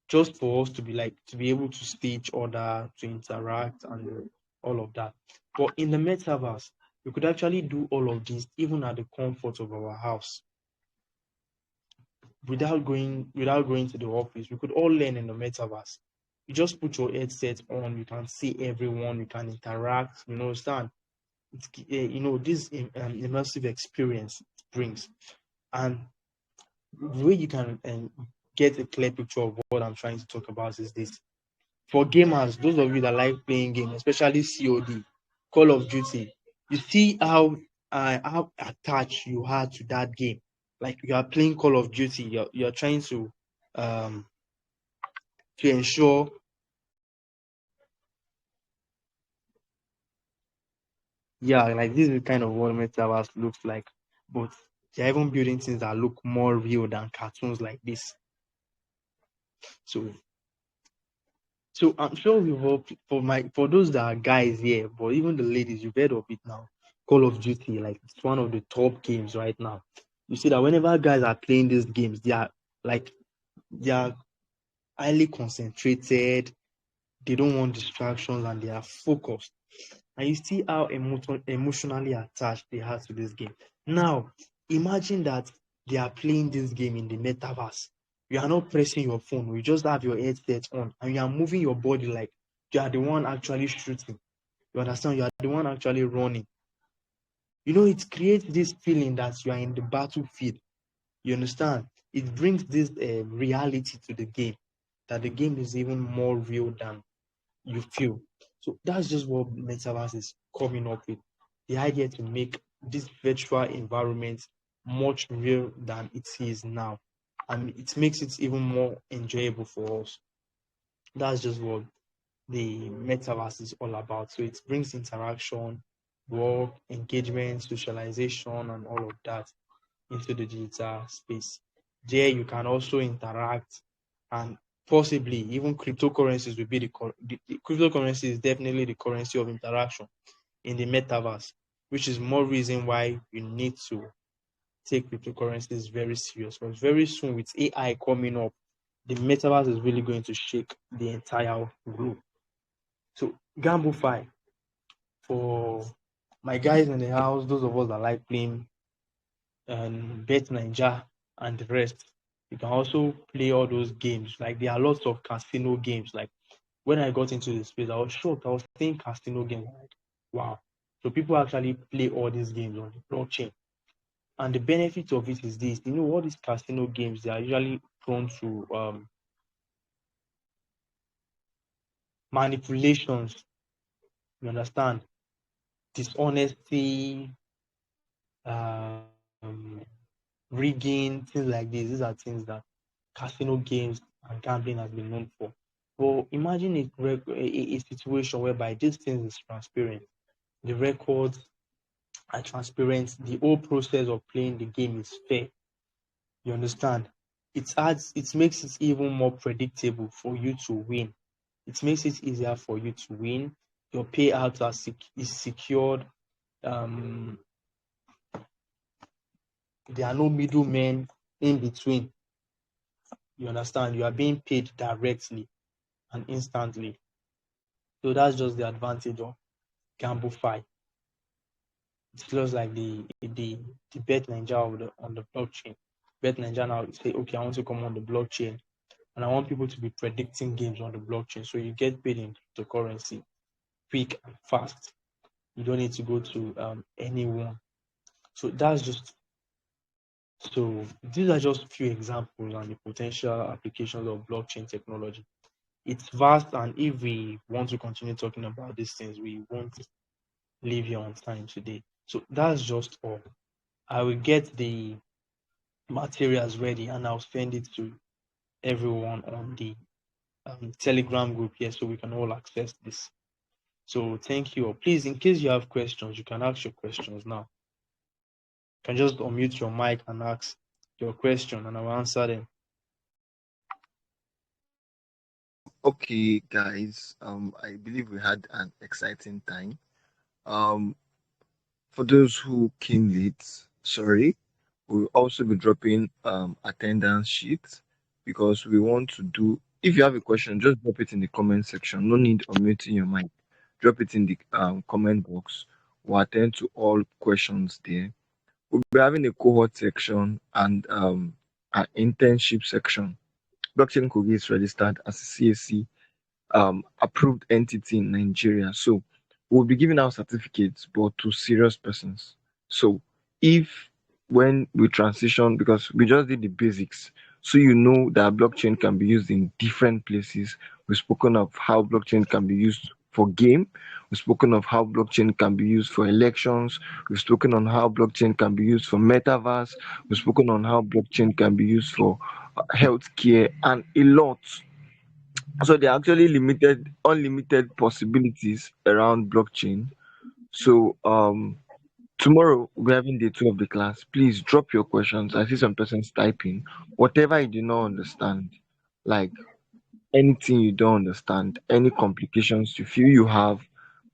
[SPEAKER 4] just for us to be able to see each other, to interact, and all of that. But in the metaverse, we could actually do all of this even at the comfort of our house, without going to the office. We could all learn in the metaverse. You just put your headset on, you can see everyone, you can interact, understand. It's this immersive experience brings. And the way you can get a clear picture of what I'm trying to talk about is this. For gamers, those of you that like playing games, especially COD, Call of Duty, you see how attached you are to that game. Like you are playing Call of Duty, you're trying um to ensure, yeah, like this is kind of what metaverse looks like. But they're even building things that look more real than cartoons like this. So I'm sure we've all, for those that are guys here, but even the ladies, you've heard of it now. Call of Duty, like it's one of the top games right now. You see that whenever guys are playing these games, like they are highly concentrated, they don't want distractions, and they are focused. And you see how emotionally attached they are to this game. Now, imagine that they are playing this game in the metaverse. You are not pressing your phone, you just have your headset on, and you are moving your body like you are the one actually shooting. You understand? You are the one actually running. It creates this feeling that you are in the battlefield. You understand? It brings this reality to the game, that the game is even more real than you feel. So that's just what Metaverse is coming up with. The idea to make this virtual environment much real than it is now. And it makes it even more enjoyable for us. That's just what the metaverse is all about. So it brings interaction, work, engagement, socialization, and all of that into the digital space. There you can also interact and possibly even cryptocurrencies will be the cryptocurrency is definitely the currency of interaction in the metaverse, which is more reason why you need to take cryptocurrencies very serious. Because very soon with AI coming up, the metaverse is really going to shake the entire globe. So Gamblify for my guys in the house, those of us that like playing Bet Ninja and the rest. You can also play all those games. Like there are lots of casino games. Like when I got into the space, I was shocked. I was playing casino games. Like, wow. So people actually play all these games on the blockchain. And the benefit of it is this, all these casino games, they are usually prone to manipulations. You understand? Dishonesty, um, rigging, things like this. These are things that casino games and gambling has been known for. But imagine a situation whereby these things is transparent. The records are transparent. The whole process of playing the game is fair. You understand? It makes it even more predictable for you to win. It makes it easier for you to win. Your payout is secured. Um, there are no middlemen in between. You understand? You are being paid directly and instantly. So that's just the advantage of Gamblify. It's just like the Bet Ninja on the blockchain. Bet Ninja now say, okay, I want to come on the blockchain and I want people to be predicting games on the blockchain. So you get paid in cryptocurrency quick and fast. You don't need to go to anyone. So that's just so these are just a few examples on the potential applications of blockchain technology. It's vast, and if we want to continue talking about these things, we won't leave here on time today. So that's just all. I will get the materials ready and I'll send it to everyone on the Telegram group here so we can all access this. So thank you. Please, in case you have questions, you can ask your questions now. You can just unmute your mic and ask your question and I'll answer them.
[SPEAKER 1] Okay, guys. I believe we had an exciting time. Um, for those who came late, sorry. We'll also be dropping attendance sheets because we want to do. If you have a question, just drop it in the comment section. No need of muting your mic. Drop it in the comment box. We'll attend to all questions there. We'll be having a cohort section and an internship section. Blockchain Kogi is registered as a CAC approved entity in Nigeria. So we'll be giving out certificates, but to serious persons. So if when we transition, because we just did the basics, so you know that blockchain can be used in different places. We've spoken of how blockchain can be used for game. We've spoken of how blockchain can be used for elections. We've spoken on how blockchain can be used for metaverse. We've spoken on how blockchain can be used for healthcare and a lot. So there are actually unlimited possibilities around blockchain. So tomorrow we're having day two of the class. Please drop your questions. I see some persons typing. Whatever you do not understand, like anything you don't understand, any complications you feel you have,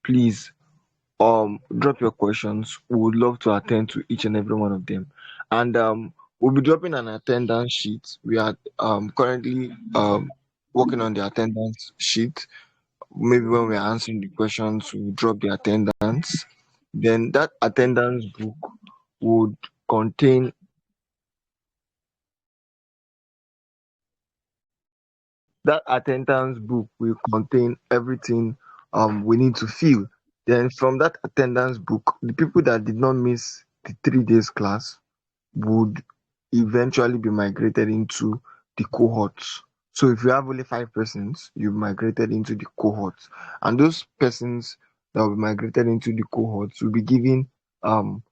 [SPEAKER 1] please drop your questions. We would love to attend to each and every one of them. And we'll be dropping an attendance sheet. We are currently working on the attendance sheet. Maybe when we're answering the questions, we drop the attendance. Then that attendance book would contain that attendance book will contain everything we need to fill. Then from that attendance book, the people that did not miss the 3 days class would eventually be migrated into the cohorts. So if you have only 5 persons, you've migrated into the cohorts. And those persons that will be migrated into the cohorts will be given um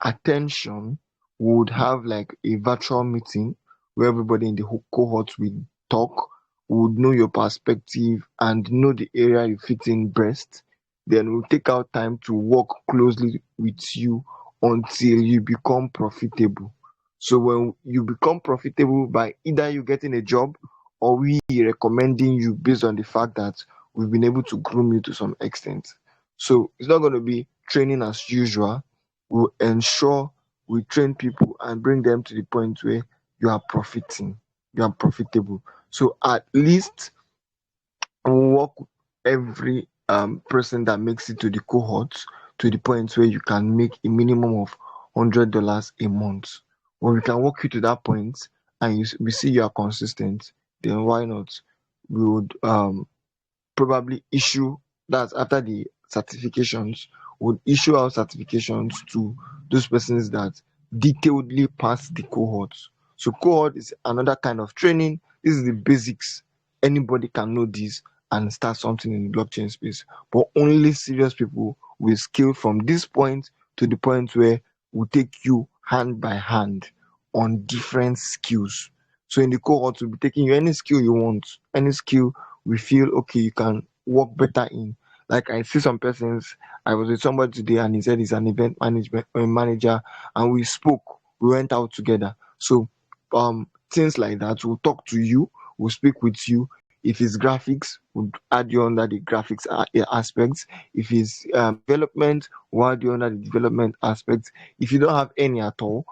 [SPEAKER 1] attention, would have like a virtual meeting where everybody in the whole cohort will talk, would know your perspective and know the area you fit in best. Then we'll take out time to work closely with you until you become profitable. So when you become profitable by either you getting a job or we recommending you based on the fact that we've been able to groom you to some extent. So it's not going to be training as usual. We'll ensure we train people and bring them to the point where you are profiting, you are profitable. So at least work every person that makes it to the cohort to the point where you can make a minimum of $100 a month. When we can walk you to that point and we see you are consistent, then why not? We would probably issue, that's after the certifications, would issue our certifications to those persons that detailedly pass the cohort. So cohort is another kind of training. This is the basics. Anybody can know this and start something in the blockchain space, but only serious people will scale from this point to the point where we take you hand by hand on different skills. So in the cohort, we'll be taking you any skill you want, any skill we feel okay you can work better in. Like I see some persons, I was with somebody today and he said he's an event management manager, and we spoke, we went out together. So things like that, we'll talk to you, we'll speak with you. If it's graphics, we'll add you under the graphics aspects. If it's development, we'll add you under the development aspects. If you don't have any at all,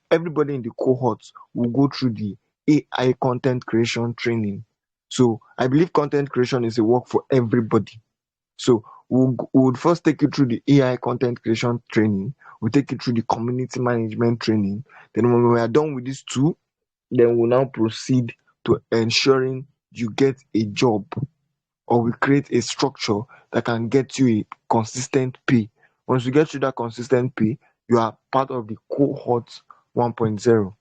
[SPEAKER 1] everybody in the cohorts will go through the AI content creation training. So I believe content creation is a work for everybody. So we would first take you through the AI content creation training. We'll take you through the community management training. Then when we are done with these two, then we'll now proceed to ensuring you get a job, or we create a structure that can get you a consistent pay. Once you get to that consistent pay, you are part of the cohort 1.0.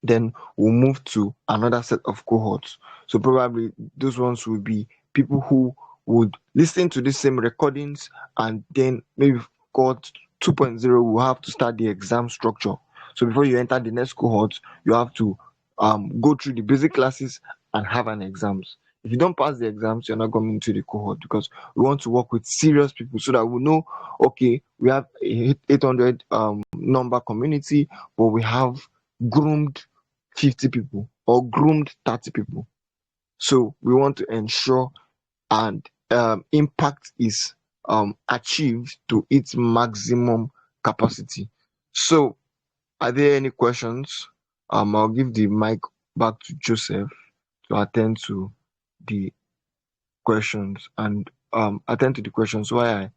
[SPEAKER 1] Then we'll move to another set of cohorts. So probably those ones will be people who would listen to the same recordings, and then maybe cohort 2.0 will have to start the exam structure. So before you enter the next cohort, you have to go through the basic classes and have an exams. If you don't pass the exams, you're not coming into the cohort, because we want to work with serious people so that we know, okay, we have a 800 number community, but we have groomed 50 people or groomed 30 people. So we want to ensure and impact is achieved to its maximum capacity. So are there any questions? I'll give the mic back to Joseph to attend to the questions and attend to the questions while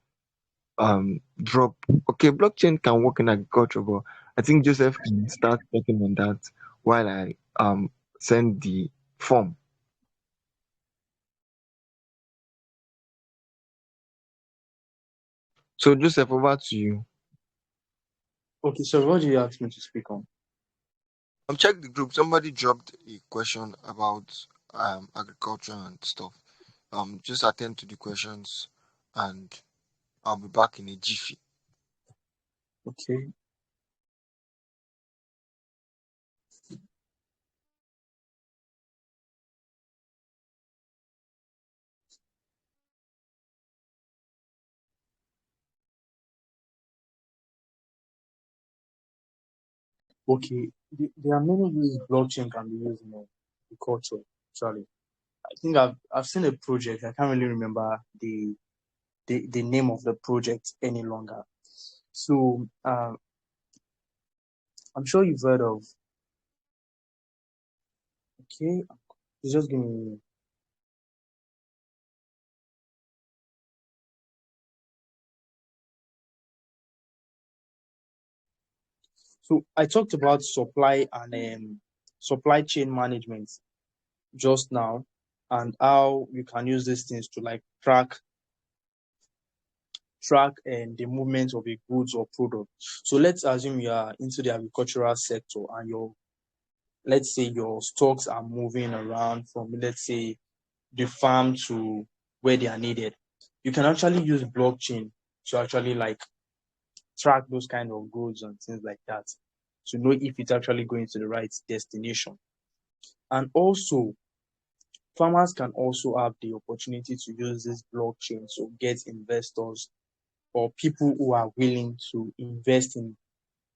[SPEAKER 1] I drop. Okay, blockchain can work in agriculture, but I think Joseph can start working on that while I send the form. So Joseph, over to you.
[SPEAKER 4] Okay, so what do you ask me to speak on?
[SPEAKER 1] Check the group. Somebody dropped a question about agriculture and stuff. Just attend to the questions, and I'll be back in a jiffy.
[SPEAKER 4] Okay. Okay. There are many ways blockchain can be used in agriculture, actually. I think I've seen a project. I can't really remember the name of the project any longer. So I'm sure you've heard of. Okay, just give me. So I talked about supply and supply chain management just now, and how you can use these things to like track the movement of a goods or product. So let's assume you are into the agricultural sector, and let's say your stocks are moving around from, let's say, the farm to where they are needed. You can actually use blockchain to actually like track those kind of goods and things like that, to know if it's actually going to the right destination. And also, farmers can also have the opportunity to use this blockchain to get investors or people who are willing to invest in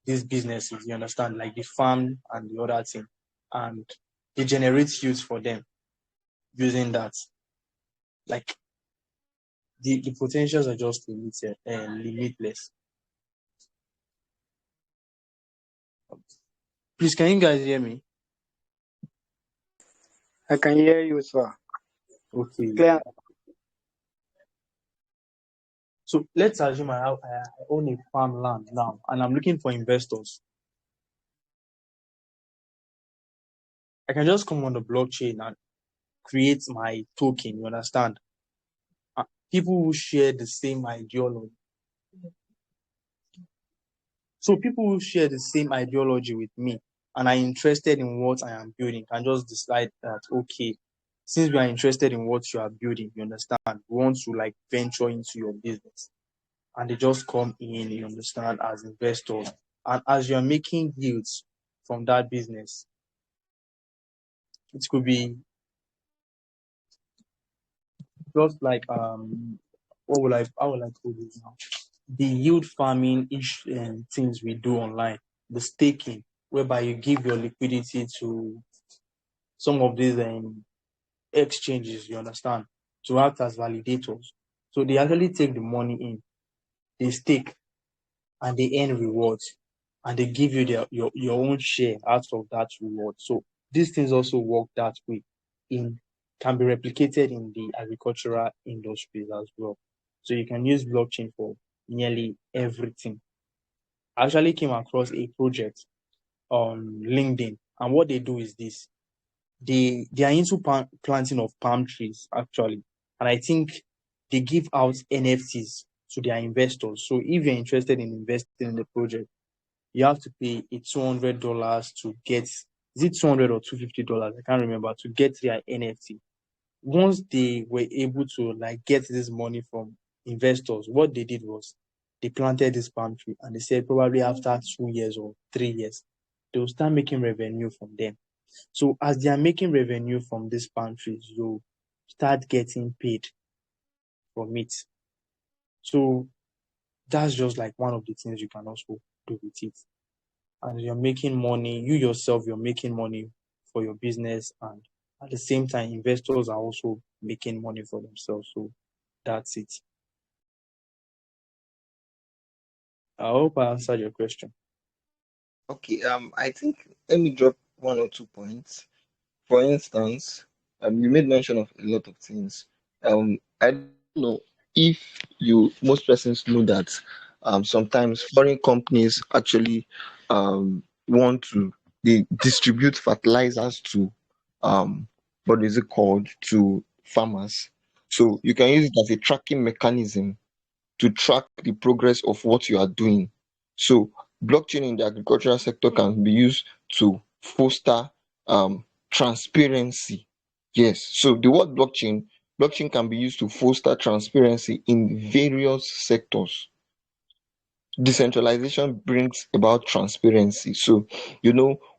[SPEAKER 4] these businesses, you understand, like the farm and the other thing. And It generates yields for them using that. Like the potentials are just limited and limitless. Please, can you guys hear me?
[SPEAKER 5] I can hear you, sir.
[SPEAKER 4] Okay.
[SPEAKER 5] Clear.
[SPEAKER 4] So let's assume I own a farmland now and I'm looking for investors. I can just come on the blockchain and create my token, you understand? People who share the same ideology. So people who share the same ideology with me and are interested in what I am building can just decide that, okay, since we are interested in what you are building, you understand, we want to like venture into your business. And they just come in, you understand, as investors. And as you're making yields from that business, it could be just like how will I put this now? The yield farming things we do online, the staking, whereby you give your liquidity to some of these exchanges, you understand, to act as validators. So they actually take the money in, they stake, and they earn rewards, and they give you your own share out of that reward. So these things also work that way. Can be replicated in the agricultural industries as well. So you can use blockchain for nearly everything. I actually came across a project on LinkedIn, and what they do is this: they are into planting of palm trees actually, and I think they give out NFTs to their investors. So if you're interested in investing in the project, you have to pay a $200 to get, is it 200 or $250? I can't remember, to get their NFT. Once they were able to like get this money from investors, what they did was they planted this palm tree, and they said probably after 2 years or 3 years, they will start making revenue from them. So as they are making revenue from these palm trees, you start getting paid from it. So that's just like one of the things you can also do with it. And you're making money, you yourself, you're making money for your business, and at the same time, investors are also making money for themselves. So that's it. I hope I answered your question.
[SPEAKER 1] Okay, I think let me drop one or two points. For instance, you made mention of a lot of things. I don't know if most persons know that sometimes foreign companies actually want to they distribute fertilizers to what is it called, to farmers. So you can use it as a tracking mechanism to track the progress of what you are doing. So blockchain in the agricultural sector can be used to foster transparency. Yes. So the word blockchain can be used to foster transparency in various sectors. Decentralization brings about transparency. So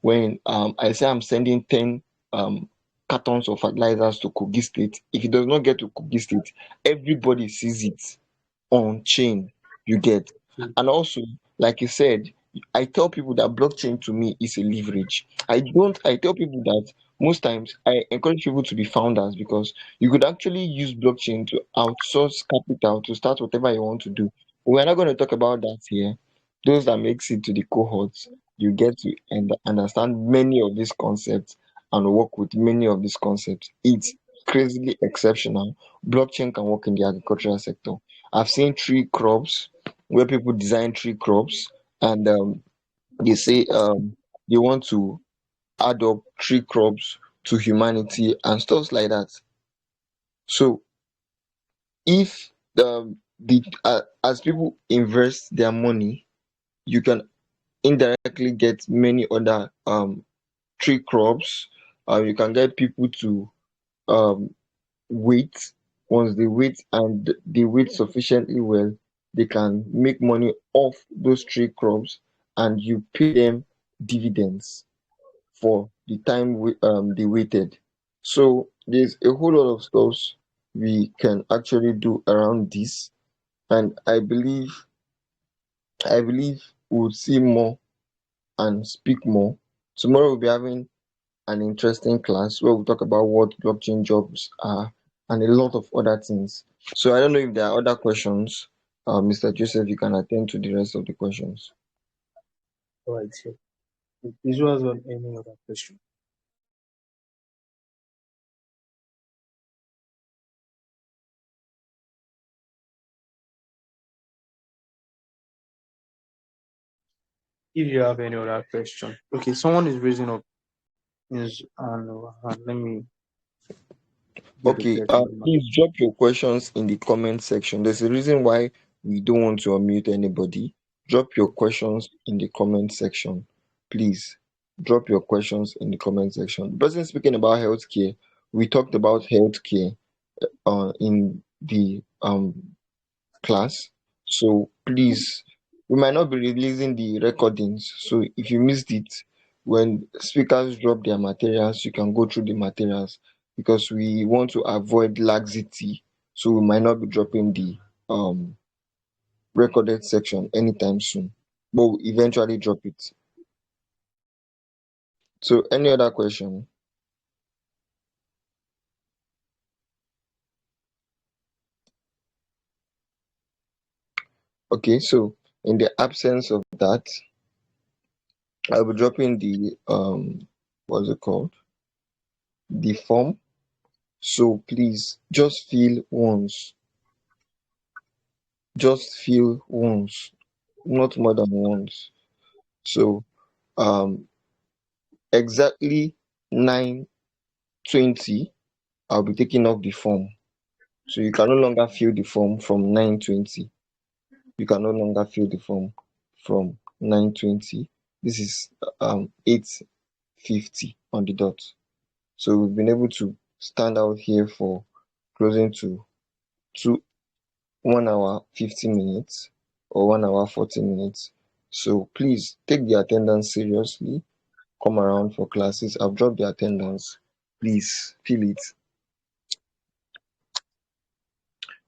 [SPEAKER 1] when I say I'm sending 10 cartons of fertilizers to Kogi State, if it does not get to Kogi State, everybody sees it on chain, you get. And also, like you said, I tell people that blockchain to me is a leverage. I tell people that most times I encourage people to be founders, because you could actually use blockchain to outsource capital to start whatever you want to do. We're not going to talk about that here. Those that makes it to the cohorts, you get to understand many of these concepts and work with many of these concepts. It's crazily exceptional. Blockchain can work in the agricultural sector. I've seen tree crops where people design tree crops, and they say they want to add up tree crops to humanity and stuff like that. So if as people invest their money, you can indirectly get many other tree crops. You can get people to um, wait. Once they wait and they wait sufficiently well, they can make money off those tree crops, and you pay them dividends for the time they waited. So there's a whole lot of stuff we can actually do around this, and I believe we'll see more and speak more. Tomorrow we'll be having an interesting class where we talk about what blockchain jobs are and a lot of other things. So I don't know if there are other questions. Mr. Joseph, you can attend to the rest of the questions.
[SPEAKER 4] All right. So, if visuals on any other question. If you have any other question, okay. Someone is raising up his hand. Let me give a
[SPEAKER 1] Okay,
[SPEAKER 4] clear to
[SPEAKER 1] please drop your questions in the comment section. There's a reason why we don't want to unmute anybody. Drop your questions in the comment section. Please drop your questions in the comment section. The person speaking about healthcare, we talked about healthcare in the class. So please, we might not be releasing the recordings. So if you missed it, when speakers drop their materials, you can go through the materials because we want to avoid laxity. So we might not be dropping the recorded section anytime soon, but we'll eventually drop it. So any other question? Okay, so in the absence of that, I'll be dropping the what's it called? The form. So please just fill once. Just fill once, not more than once. So um exactly 9:20, I'll be taking off the form. So you can no longer fill the form from 9:20. You can no longer fill the form from 9:20. This is 8:50 on the dot. So we've been able to stand out here for closing to two 1 hour 50 minutes or 1 hour 40 minutes. So please take the attendance seriously. Come around for classes. I've dropped the attendance. Please fill it.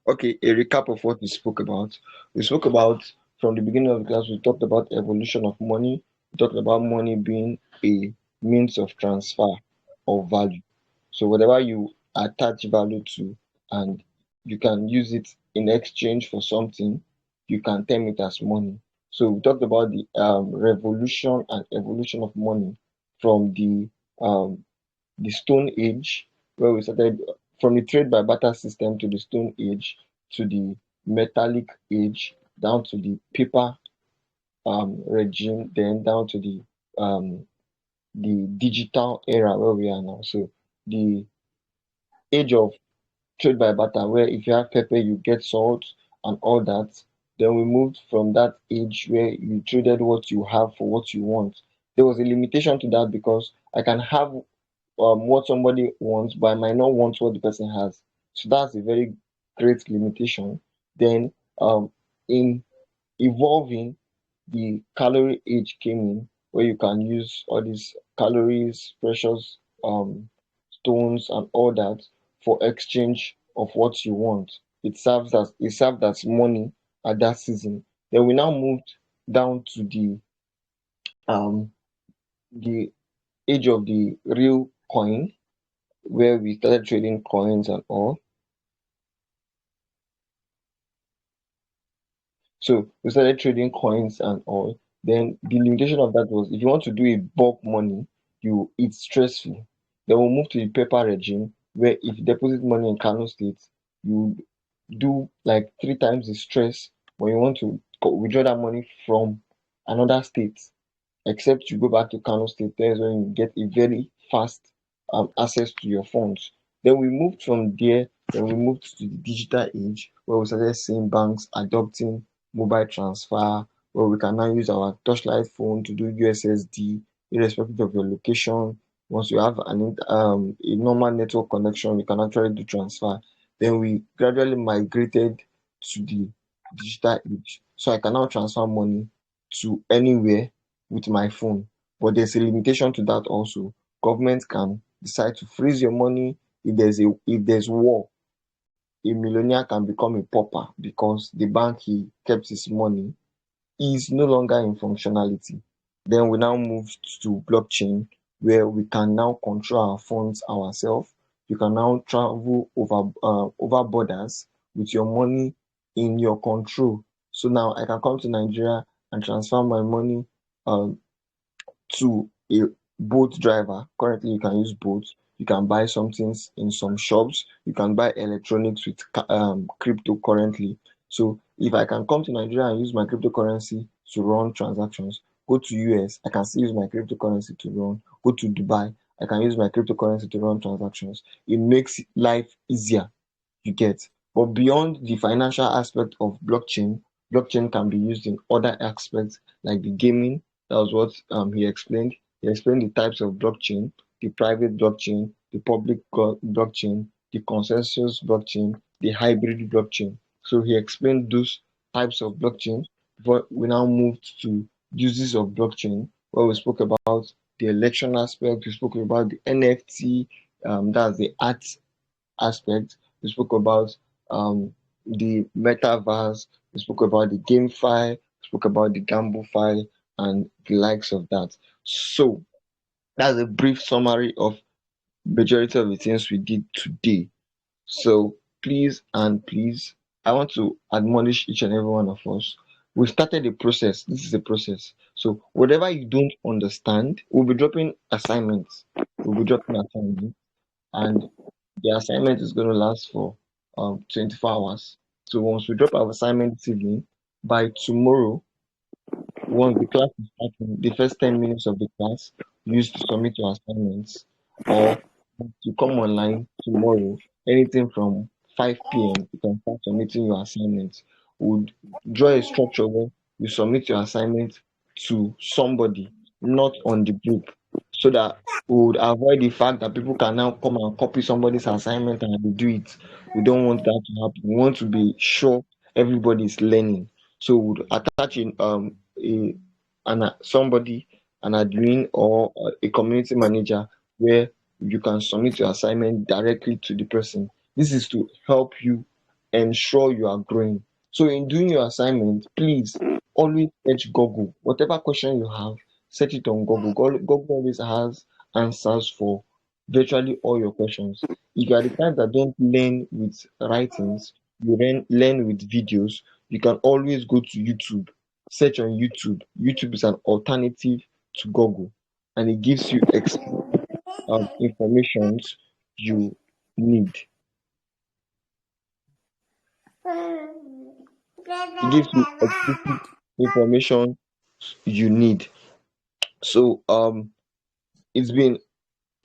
[SPEAKER 1] Okay, a recap of what we spoke about. We spoke about from the beginning of the class, we talked about evolution of money. We talked about money being a means of transfer of value. So whatever you attach value to and you can use it in exchange for something, you can term it as money. So we talked about the revolution and evolution of money from the Stone Age, where we started from the trade by barter system to the Stone Age to the metallic age down to the paper regime, then down to the digital era where we are now. So the age of trade by barter, where if you have pepper, you get salt and all that. Then we moved from that age where you traded what you have for what you want. There was a limitation to that because I can have what somebody wants, but I might not want what the person has. So that's a very great limitation. Then in evolving, the calorie age came in where you can use all these calories, precious stones and all that for exchange of what you want. It served as money at that season. Then we now moved down to um the age of the real coin where we started trading coins and all. So we started trading coins and all. Then the limitation of that was if you want to do a bulk money, it's stressful. Then we'll move to the paper regime where if you deposit money in Kano State, you do like 3 times the stress when you want to withdraw that money from another state. Except you go back to Kano State, there's when you get a very fast access to your funds. Then we moved from there, then we moved to the digital age where we started seeing banks adopting mobile transfer, where we can now use our touchlight phone to do USSD irrespective of your location. Once you have a normal network connection, you can actually do transfer. Then we gradually migrated to the digital age. So I can now transfer money to anywhere with my phone. But there's a limitation to that also. Government can decide to freeze your money. If there's war, a millionaire can become a pauper because the bank he kept his money is no longer in functionality. Then we now moved to blockchain where we can now control our funds ourselves. You can now travel over borders with your money in your control. So now I can come to Nigeria and transfer my money um to a boat driver. Currently, you can use boats. You can buy some things in some shops. You can buy electronics with crypto currently. So if I can come to Nigeria and use my cryptocurrency to run transactions, go to US, I can still use my cryptocurrency to run. Go to Dubai, I can use my cryptocurrency to run transactions. It makes life easier, you get. But beyond the financial aspect of blockchain, blockchain can be used in other aspects like the gaming. That was what he explained. He explained the types of blockchain: the private blockchain, the public blockchain, the consensus blockchain, the hybrid blockchain. So he explained those types of blockchain. But we now moved to uses of blockchain, where we spoke about the election aspect, we spoke about the NFT, that's the art aspect. We spoke about the metaverse. We spoke about the GameFi. We spoke about the GambleFi and the likes of that. So that's a brief summary of majority of the things we did today. So please and please, I want to admonish each and every one of us. We started a process. This is a process. So whatever you don't understand, we'll be dropping assignments. We'll be dropping assignments, and the assignment is going to last for 24 hours. So once we drop our assignment this evening, by tomorrow, once the class is starting, the first 10 minutes of the class used to submit your assignments, or to come online tomorrow, anything from 5 p.m., you can start submitting your assignments. Would draw a structure where you submit your assignment to somebody, not on the group, so that we would avoid the fact that people can now come and copy somebody's assignment and they do it. We don't want that to happen. We want to be sure everybody is learning. So we would attach in somebody, an admin or a community manager, where you can submit your assignment directly to the person. This is to help you ensure you are growing. So in doing your assignment, please always search Google. Whatever question you have, search it on Google. Google always has answers for virtually all your questions. If you are the type that don't learn with writings, you learn with videos, you can always go to YouTube. Search on YouTube. YouTube is an alternative to Google, and it gives you informations you need. It gives you explicit information you need. So it's been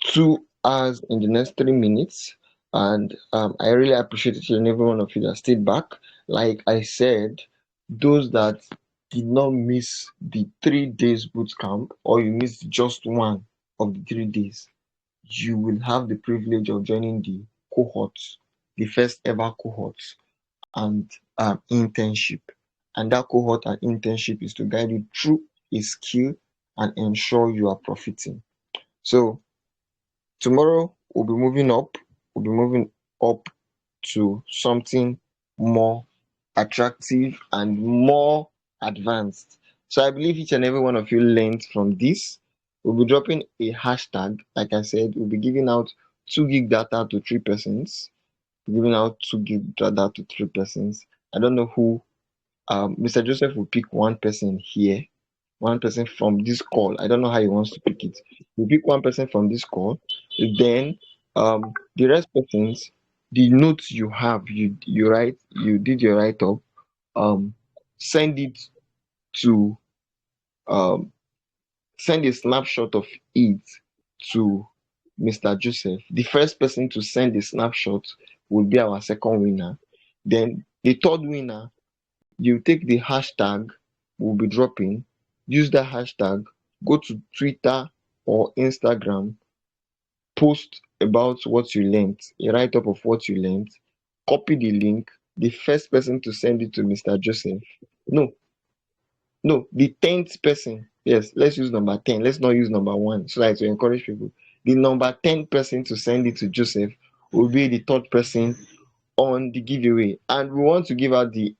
[SPEAKER 1] 2 hours in the next 3 minutes, and I really appreciate each and every one of you that stayed back. Like I said, those that did not miss the 3 days boot camp, or you missed just one of the 3 days, you will have the privilege of joining the cohort, the first ever cohort and internship. And that cohort and internship is to guide you through a skill and ensure you are profiting. So tomorrow we'll be moving up to something more attractive and more advanced. So I believe each and every one of you learned from this. We'll be dropping a hashtag. Like I said, we'll be giving out 2 gig data to 3 persons. Giving out 2 gig data to 3 persons. I don't know who. Mr. Joseph will pick one person here, one person from this call. I don't know how he wants to pick it. You pick one person from this call, then the rest persons, the notes you have, you did your write up, send it to um send a snapshot of it to Mr. Joseph. The first person to send the snapshot will be our second winner. Then the third winner, you take the hashtag we'll be dropping, use that hashtag, go to Twitter or Instagram, post about what you learned, a write up of what you learned, copy the link. The first person to send it to Mr. Joseph. No, no, the 10th person. Yes, let's use number 10. Let's not use number 1 so that to encourage people. The number 10 person to send it to Joseph will be the third person on the giveaway. And we want to give out the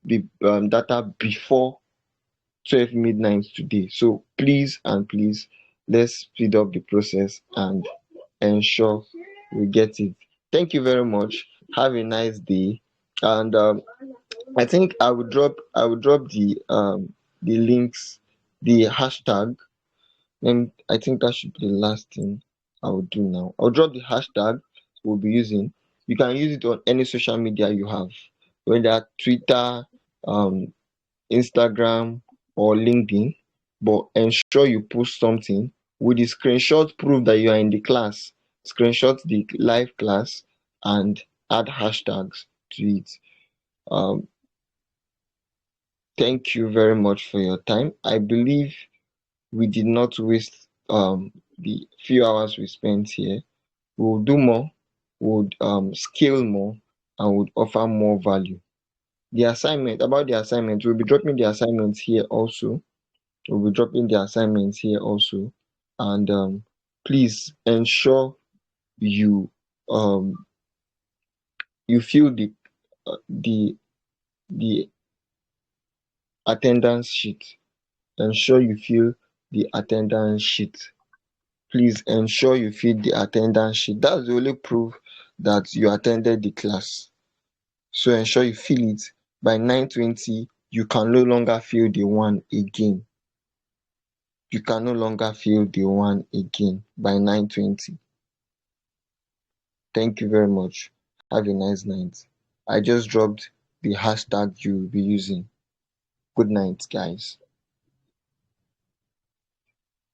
[SPEAKER 1] data before 12 midnight today. So please and please let's speed up the process and ensure we get it. Thank you very much. Have a nice day. And I think I will drop the links, the hashtag. I think that should be the last thing I will do now. I'll drop the hashtag we'll be using. You can use it on any social media you have, whether Twitter, um, Instagram, or LinkedIn. But ensure you post something with the screenshot proof that you are in the class. Screenshot the live class and add hashtags to it. Um, thank you very much for your time. I believe we did not waste the few hours we spent here. We will do more, we would scale more, and would offer more value. The assignment, about the assignment, we'll be dropping the assignments here also. We'll be dropping the assignments here also. And please ensure you um you fill the the attendance sheet. Ensure you fill the attendance sheet. Please ensure you fill the attendance sheet. That's the only proof that you attended the class. So ensure you fill it by 9:20. You can no longer fill the one again. You can no longer fill the one again by 9:20. Thank you very much. Have a nice night. I just dropped the hashtag you will be using. Good night, guys.